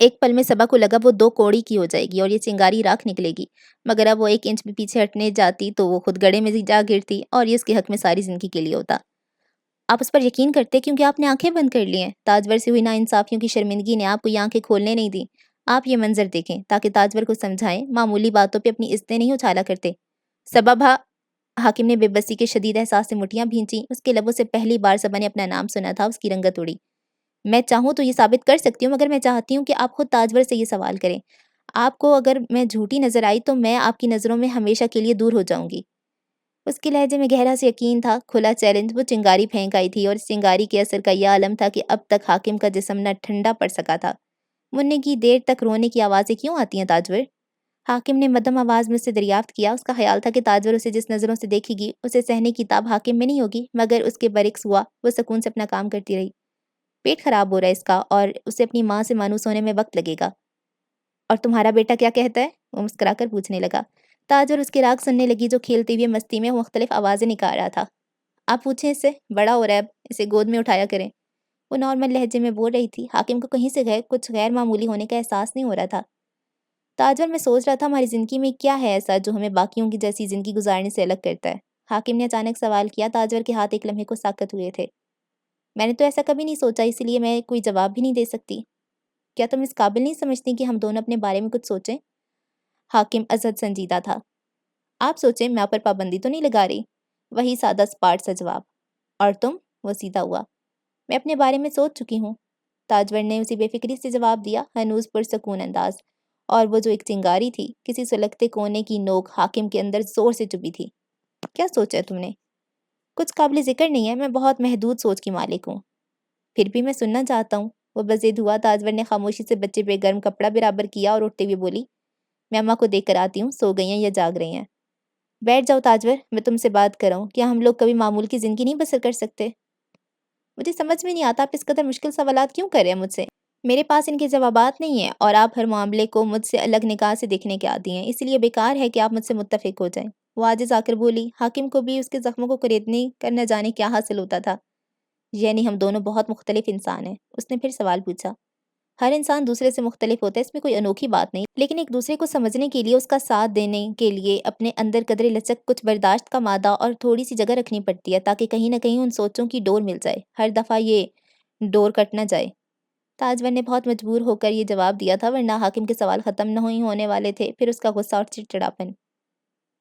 Speaker 1: ایک پل میں صبا کو لگا وہ 2 کوڑی کی ہو جائے گی اور یہ چنگاری راکھ نکلے گی، مگر اب وہ 1 انچ بھی پیچھے ہٹنے جاتی تو وہ خود گڑھے میں جا گرتی اور یہ اس کے حق میں ساری زندگی کے لیے ہوتا۔ آپ اس پر یقین کرتے کیونکہ آپ نے آنکھیں بند کر لی ہیں۔ تاجور سے ہوئی ناانصافیوں کی شرمندگی نے آپ کو یہ آنکھیں کھولنے نہیں دیں۔ آپ یہ منظر دیکھیں تاکہ تاجور کو سمجھائیں، معمولی باتوں پہ اپنی عزتیں نہیں اچھالا کرتے۔ صبا حاکم نے بے بسی کے شدید احساس سے مٹھیاں بھینچیں۔ اس کے لبوں سے پہلی بار صبا نے اپنا نام سنا تھا۔ اس کی رنگت اڑی۔ میں چاہوں تو یہ ثابت کر سکتی ہوں، مگر میں چاہتی ہوں کہ آپ خود تاجور سے یہ سوال کریں۔ آپ کو اگر میں جھوٹی نظر آئی تو میں آپ کی نظروں میں ہمیشہ کے لیے دور ہو جاؤں گی۔ اس کے لہجے میں گہرا سے یقین تھا، کھلا چیلنج۔ وہ چنگاری پھینک آئی تھی اور اس چنگاری کے اثر کا یہ عالم تھا کہ اب تک حاکم کا جسم نہ ٹھنڈا پڑ سکا تھا۔ مننے کی دیر تک رونے کی آوازیں کیوں آتی ہیں تاجور؟ حاکم نے مدھم آواز میں اس سے دریافت کیا۔ اس کا خیال تھا کہ تاجور اسے جس نظروں سے دیکھے گی اسے سہنے کی تاب حاکم میں نہیں ہوگی، مگر اس کے برعکس ہوا۔ وہ سکون سے اپنا کام کرتی رہی۔ پیٹ خراب ہو رہا ہے اس کا اور اسے اپنی ماں سے مانوس ہونے میں وقت لگے گا۔ اور تمہارا بیٹا کیا کہتا ہے؟ وہ مسکرا کر پوچھنے لگا۔ تاجور اس کے راگ سننے لگی جو کھیلتے ہوئے مستی میں مختلف آوازیں نکال رہا تھا۔ آپ پوچھیں اس سے، بڑا ہو رہا ہے اب، اسے گود میں اٹھایا کریں۔ وہ نارمل لہجے میں بول رہی تھی۔ حاکم کو کہیں سے کچھ غیر معمولی ہونے کا احساس نہیں ہو رہا تھا۔ تاجور میں سوچ رہا تھا ہماری زندگی میں کیا ہے ایسا جو ہمیں باقیوں کی جیسی زندگی گزارنے سے الگ کرتا ہے؟ حاکم نے اچانک سوال کیا۔ تاجور کے ہاتھ ایک لمحے کو ساکت ہوئے تھے۔ میں نے تو ایسا کبھی نہیں سوچا، اسی لیے میں کوئی جواب بھی نہیں دے سکتی۔ کیا تم اس قابل نہیں سمجھتی کہ ہم دونوں اپنے بارے میں کچھ سوچیں؟ حاکم ازحد سنجیدہ تھا۔ آپ سوچیں، میں آپ پر پابندی تو نہیں لگا رہی۔ وہی سادہ سپاٹ سا جواب۔ اور تم؟ وہ سیدھا ہوا۔ میں اپنے بارے میں سوچ چکی ہوں۔ تاجور نے اسی بے فکری سے جواب دیا، ہنوز پرسکون انداز۔ اور وہ جو ایک چنگاری تھی، کسی سلگتے کونے کی نوک حاکم کے اندر زور سے چبھی تھی۔ کیا سوچا تم نے؟ کچھ قابل ذکر نہیں ہے، میں بہت محدود سوچ کی مالک ہوں۔ پھر بھی میں سننا چاہتا ہوں۔ وہ بزید ہوا۔ تاجور نے خاموشی سے بچے پہ گرم کپڑا برابر کیا اور اٹھتے ہوئے بولی، میں اماں کو دیکھ کر آتی ہوں، سو گئی ہیں یا جاگ رہی ہیں۔ بیٹھ جاؤ تاجور، میں تم سے بات کر رہا ہوں۔ کیا ہم لوگ کبھی معمول کی زندگی نہیں بسر کر سکتے؟ مجھے سمجھ میں نہیں آتا آپ اس قدر مشکل سوالات کیوں کر رہے ہیں مجھ سے؟ میرے پاس ان کے جوابات نہیں ہیں اور آپ ہر معاملے کو مجھ سے الگ نگاہ سے دیکھنے کے عادی ہیں، اس لیے بیکار ہے کہ آپ مجھ سے متفق ہو جائیں۔ وہ عاجز آ کر بولی۔ حاکم کو بھی اس کے زخموں کو قریدنے کر نہ جانے کیا حاصل ہوتا تھا۔ یعنی ہم دونوں بہت مختلف انسان ہیں؟ اس نے پھر سوال پوچھا۔ ہر انسان دوسرے سے مختلف ہوتا ہے، اس میں کوئی انوکھی بات نہیں، لیکن ایک دوسرے کو سمجھنے کے لیے، اس کا ساتھ دینے کے لیے اپنے اندر قدرے لچک، کچھ برداشت کا مادہ اور تھوڑی سی جگہ رکھنی پڑتی ہے تاکہ کہیں نہ کہیں ان سوچوں کی ڈور مل جائے، ہر دفعہ یہ ڈور کٹ نہ جائے۔ تاجور نے بہت مجبور ہو کر یہ جواب دیا تھا، ورنہ حاکم کے سوال ختم نہ ہی ہونے والے تھے۔ پھر اس کا غصہ اور چڑچڑاپن۔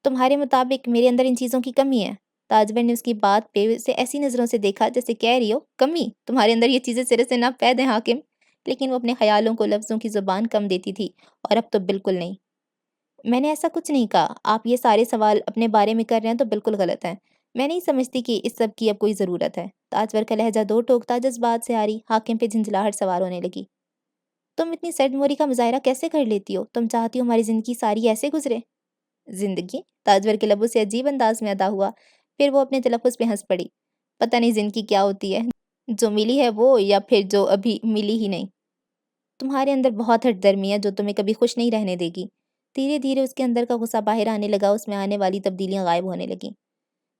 Speaker 1: تمہارے مطابق میرے اندر ان چیزوں کی کمی ہے؟ تاجور نے اس کی بات پہ اسے ایسی نظروں سے دیکھا جیسے کہہ رہی ہو، کمی؟ تمہارے اندر یہ چیزیں سرے سے ناپید ہیں حاکم۔ لیکن وہ اپنے خیالوں کو لفظوں کی زبان کم دیتی تھی، اور اب تو بالکل نہیں۔ میں نے ایسا کچھ نہیں کہا۔ آپ یہ سارے سوال اپنے بارے میں کر رہے ہیں تو بالکل غلط ہیں۔ میں نہیں سمجھتی کہ اس سب کی اب کوئی ضرورت ہے۔ تاجور کا لہجہ دو ٹوکتا، جذبات سے آری۔ حاکم پہ جھنجھلاہٹ سوار ہونے لگی۔ تم اتنی سرد موری کا مظاہرہ کیسے کر لیتی ہو؟ تم چاہتی ہو ہماری زندگی ساری ایسے گزرے؟ زندگی؟ تاجور کے لبوں سے عجیب انداز میں ادا ہوا۔ پھر وہ اپنے تلفظ پہ ہنس پڑی۔ پتہ نہیں زندگی کیا ہوتی ہے، جو ملی ہے وہ، یا پھر جو ابھی ملی ہی نہیں۔ تمہارے اندر بہت ہٹ درمی ہے جو تمہیں کبھی خوش نہیں رہنے دے گی۔ دھیرے دھیرے اس کے اندر کا غصہ باہر آنے لگا، اس میں آنے والی تبدیلیاں غائب ہونے لگیں۔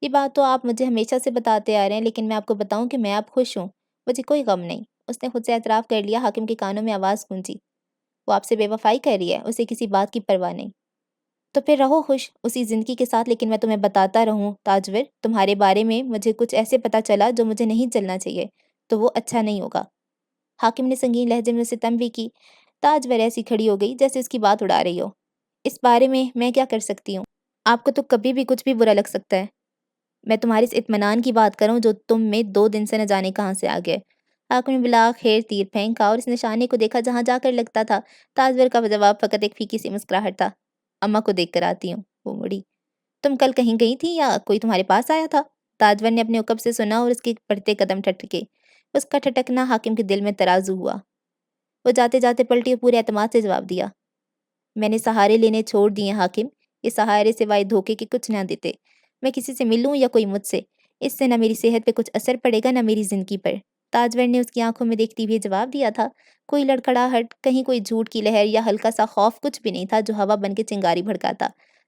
Speaker 1: یہ بات تو آپ مجھے ہمیشہ سے بتاتے آ رہے ہیں، لیکن میں آپ کو بتاؤں کہ میں اب خوش ہوں۔ مجھے کوئی غم نہیں۔ اس نے خود سے اعتراف کر لیا۔ حاکم کے کانوں میں آواز گونجی۔ وہ آپ سے بے وفائی کر رہی ہے، اسے کسی بات کی پرواہ نہیں۔ تو پھر رہو خوش اسی زندگی کے ساتھ، لیکن میں تمہیں بتاتا رہوں تاجور، تمہارے بارے میں مجھے کچھ ایسے پتہ چلا جو مجھے نہیں چلنا چاہیے، تو وہ اچھا نہیں ہوگا۔ حاکم نے سنگین لہجے میں اسے تنبیہ کی۔ تاجور ایسی کھڑی ہو گئی جیسے اس کی بات اڑا رہی ہو۔ اس بارے میں کیا کر سکتی ہوں؟ آپ کو تو کبھی بھی کچھ بھی برا لگ سکتا ہے۔ میں تمہاری اس اطمینان کی بات کروں جو تم میں 2 دن سے نہ جانے کہاں سے آ گیا۔ حاکم نے بالآخر تیر پھینکا اور اس نشانے کو دیکھا جہاں جا کر لگتا تھا۔ تاجور کا جواب فقط ایک پھیکی سی مسکراہٹ تھا۔ اماں کو دیکھ کر آتی ہوں۔ وہ مڑی۔ تم کل کہیں گئی تھی یا کوئی تمہارے پاس آیا تھا؟ تاجور نے اپنے عقب سے سنا اور اس کے بڑھتے قدم ٹھٹکے۔ اس کا ٹھٹکنا حاکم کے دل میں ترازو ہوا۔ وہ جاتے جاتے پلٹی اور پورے اعتماد سے جواب دیا۔ میں نے سہارے لینے چھوڑ دیے حاکم۔ یہ سہارے سوائے دھوکے کے کچھ نہ دیتے۔ میں کسی سے ملوں یا کوئی مجھ سے، اس سے نہ میری صحت پہ کچھ اثر پڑے گا نہ میری زندگی پر۔ تاجور نے اس کی آنکھوں میں دیکھتی ہوئے جواب دیا تھا۔ کوئی لڑکھڑاہٹ، کہیں کوئی جھوٹ کی لہر یا ہلکا سا خوف، کچھ بھی نہیں تھا جو ہوا بن کے چنگاری بھڑکاتا۔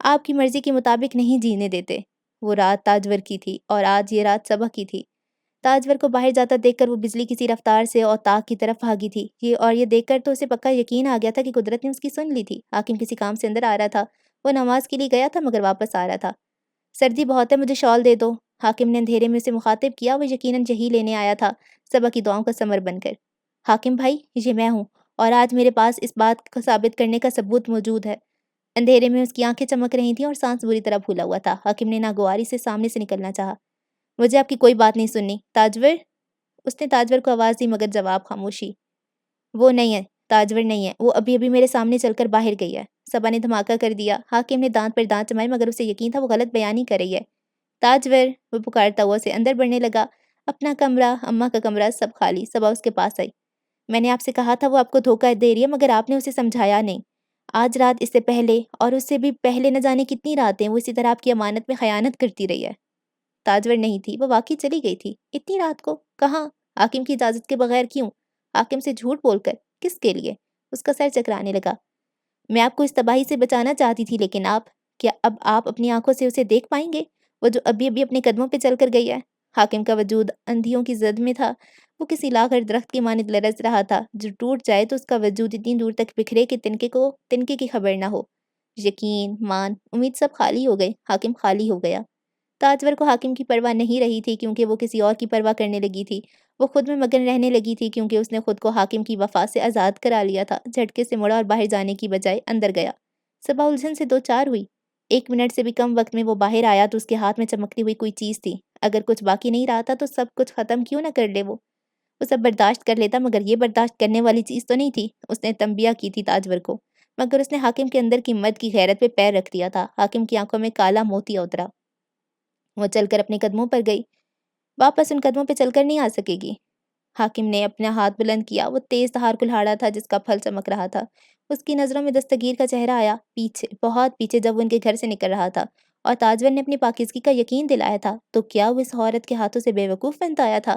Speaker 1: آپ کی مرضی کے مطابق نہیں جینے دیتے۔ وہ رات تاجور کی تھی اور آج یہ رات صبا کی تھی۔ تاجور کو باہر جاتا دیکھ کر وہ بجلی کسی رفتار سے اور طاق کی طرف بھاگی تھی۔ یہ دیکھ کر تو اسے پکا یقین آ گیا تھا کہ قدرت نے اس کی سن لی تھی۔ حاکم کسی کام سے اندر آ رہا تھا۔ وہ نماز کے لیے گیا تھا مگر واپس آ رہا تھا۔ سردی بہت ہے، مجھے شال دے دو۔ حاکم نے اندھیرے میں اسے مخاطب کیا۔ وہ یقیناً یہی لینے آیا تھا، صبا کی دعاؤں کا ثمر بن کر۔ حاکم بھائی، یہ میں ہوں، اور آج میرے پاس اس بات کو ثابت کرنے کا ثبوت موجود ہے۔ اندھیرے میں اس کی آنکھیں چمک رہی تھیں اور سانس بری طرح پھولا ہوا تھا۔ حاکم نے ناگواری سے سامنے سے نکلنا چاہا۔ مجھے آپ کی کوئی بات نہیں سننی، تاجور۔ اس نے تاجور کو آواز دی مگر جواب خاموشی۔ وہ نہیں ہے، تاجور نہیں ہے، وہ ابھی ابھی میرے سامنے چل کر باہر گئی ہے۔ صبا نے دھماکہ کر دیا۔ حاکم نے دانت پر دانت جمائے مگر اسے یقین تھا وہ غلط بیانی کر رہی ہے۔ تاجور، وہ پکارتا ہوا اسے اندر بڑھنے لگا۔ اپنا کمرہ، اماں کا کمرہ، سب خالی۔ صبا اس کے پاس آئی۔ میں نے آپ سے کہا تھا وہ آپ کو دھوکہ دے رہی ہے مگر آپ نے اسے سمجھایا نہیں۔ آج رات، اس سے پہلے اور اس سے بھی پہلے نہ جانے کتنی راتیں وہ اسی طرح آپ کی امانت میں خیانت کرتی رہی ہے۔ تاجور نہیں تھی، وہ واقعی چلی گئی تھی۔ اتنی رات کو؟ کہاں؟ حاکم کی اجازت کے بغیر کیوں؟ حاکم سے جھوٹ بول کر؟ کس کے لیے؟ اس کا سر چکرانے لگا۔ میں آپ کو اس تباہی سے بچانا چاہتی تھی لیکن کیا اب آپ اپنی آنکھوں سے اسے دیکھ پائیں گے؟ وہ جو ابھی ابھی اپنے قدموں پہ چل کر گئی ہے۔ حاکم کا وجود اندھیوں کی زد میں تھا۔ وہ کسی لاغر درخت کی مانند لرز رہا تھا جو ٹوٹ جائے تو اس کا وجود اتنی دور تک بکھرے کہ تنکے کی خبر نہ ہو۔ یقین، مان، امید سب خالی ہو گئے۔ حاکم خالی ہو گیا۔ تاجور کو حاکم کی پرواہ نہیں رہی تھی کیونکہ وہ کسی اور کی پرواہ کرنے لگی تھی۔ وہ خود میں مگن رہنے لگی تھی کیونکہ اس نے خود کو حاکم کی وفا سے آزاد کرا لیا تھا۔ جھٹکے سے مڑا اور باہر جانے کی بجائے اندر گیا۔ صبا الجھن سے دو چار ہوئی۔ 1 منٹ سے بھی کم وقت میں وہ باہر آیا تو اس کے ہاتھ میں چمکتی ہوئی کوئی چیز تھی۔ اگر کچھ باقی نہیں رہا تھا تو سب کچھ ختم کیوں نہ کر لے وہ سب برداشت کر لیتا مگر یہ برداشت کرنے والی چیز تو نہیں تھی۔ اس نے تنبیہ کی تھی تاجور کو مگر اس نے حاکم کے اندر کی مرد کی غیرت پہ پیر رکھ دیا تھا۔ حاکم کی آنکھوں میں کالا موتیا اترا۔ وہ چل کر اپنے قدموں پر گئی۔ واپس ان قدموں پہ چل کر نہیں آ سکے گی۔ حاکم نے اپنا ہاتھ بلند کیا۔ وہ تیز دھار کلہاڑا تھا جس کا پھل چمک رہا تھا۔ اس کی نظروں میں دستگیر کا چہرہ آیا، پیچھے، بہت پیچھے، جب وہ ان کے گھر سے نکل رہا تھا اور تاجور نے اپنی پاکیزگی کا یقین دلایا تھا تو کیا وہ اس عورت کے ہاتھوں سے بے وقوف بنتا آیا تھا؟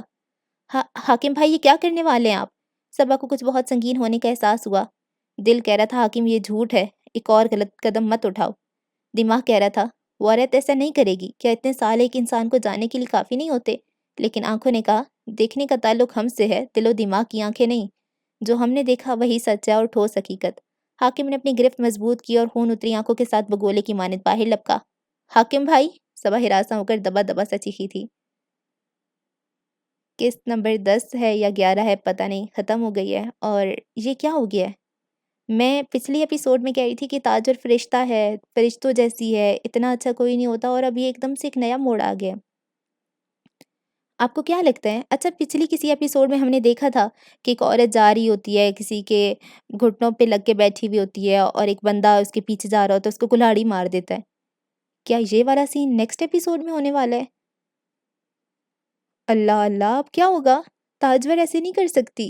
Speaker 1: حاکم بھائی، یہ کیا کرنے والے ہیں آپ؟ صبا کو کچھ بہت سنگین ہونے کا احساس ہوا۔ دل کہہ رہا تھا حاکم یہ جھوٹ ہے، ایک اور غلط قدم مت اٹھاؤ۔ دماغ کہہ رہا تھا وہ عورت ایسا نہیں کرے گی، کیا اتنے سال ایک انسان کو جاننے کے لیے کافی نہیں ہوتے؟ لیکن آنکھوں نے کہا دیکھنے کا تعلق ہم سے ہے، دل و دماغ کی آنکھیں نہیں۔ جو ہم نے دیکھا وہی سچ ہے اور ٹھوس حقیقت۔ حاکم نے اپنی گرفت مضبوط کی اور خون اتری آنکھوں کے ساتھ بگولے کی مانند باہر لپکا۔ حاکم بھائی، صبا ہراساں ہو کر دبا دبا سا چیخی تھی۔ قسط نمبر 10 ہے یا 11 ہے پتہ نہیں، ختم ہو گئی ہے۔ اور یہ کیا ہو گیا ہے؟ میں پچھلی ایپیسوڈ میں کہہ رہی تھی کہ تاجر فرشتہ ہے، فرشتوں جیسی ہے، اتنا اچھا کوئی نہیں ہوتا، اور اب یہ ایک دم سے ایک نیا موڑ آ گیا۔ آپ کو کیا لگتا ہے؟ اچھا، پچھلی کسی ایپیسوڈ میں ہم نے دیکھا تھا کہ ایک عورت جا رہی ہوتی ہے، کسی کے گھٹنوں پہ لگ کے بیٹھی ہوئی ہوتی ہے اور ایک بندہ اس کے پیچھے جا رہا ہوتا ہے، اس کو کلہاڑی مار دیتا ہے۔ کیا یہ والا سین نیکسٹ ایپیسوڈ میں ہونے والا ہے؟ اللہ اللہ، اب کیا ہوگا؟ تاجور ایسے نہیں کر سکتی۔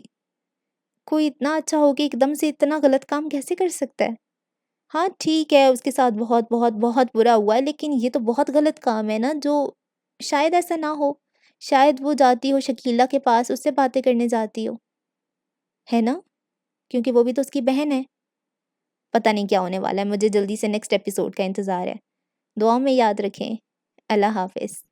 Speaker 1: کوئی اتنا اچھا ہو کے ایک دم سے اتنا غلط کام کیسے کر سکتا ہے؟ ہاں ٹھیک ہے، اس کے ساتھ بہت بہت بہت برا ہوا ہے لیکن یہ تو بہت غلط کام ہے نا، جو شاید ایسا نہ ہو۔ شاید وہ جاتی ہو شکیلہ کے پاس، اس سے باتیں کرنے جاتی ہو، ہے نا؟ کیونکہ وہ بھی تو اس کی بہن ہے۔ پتہ نہیں کیا ہونے والا ہے، مجھے جلدی سے نیکسٹ ایپیسوڈ کا انتظار ہے۔ دعاؤں میں یاد رکھیں۔ اللہ حافظ۔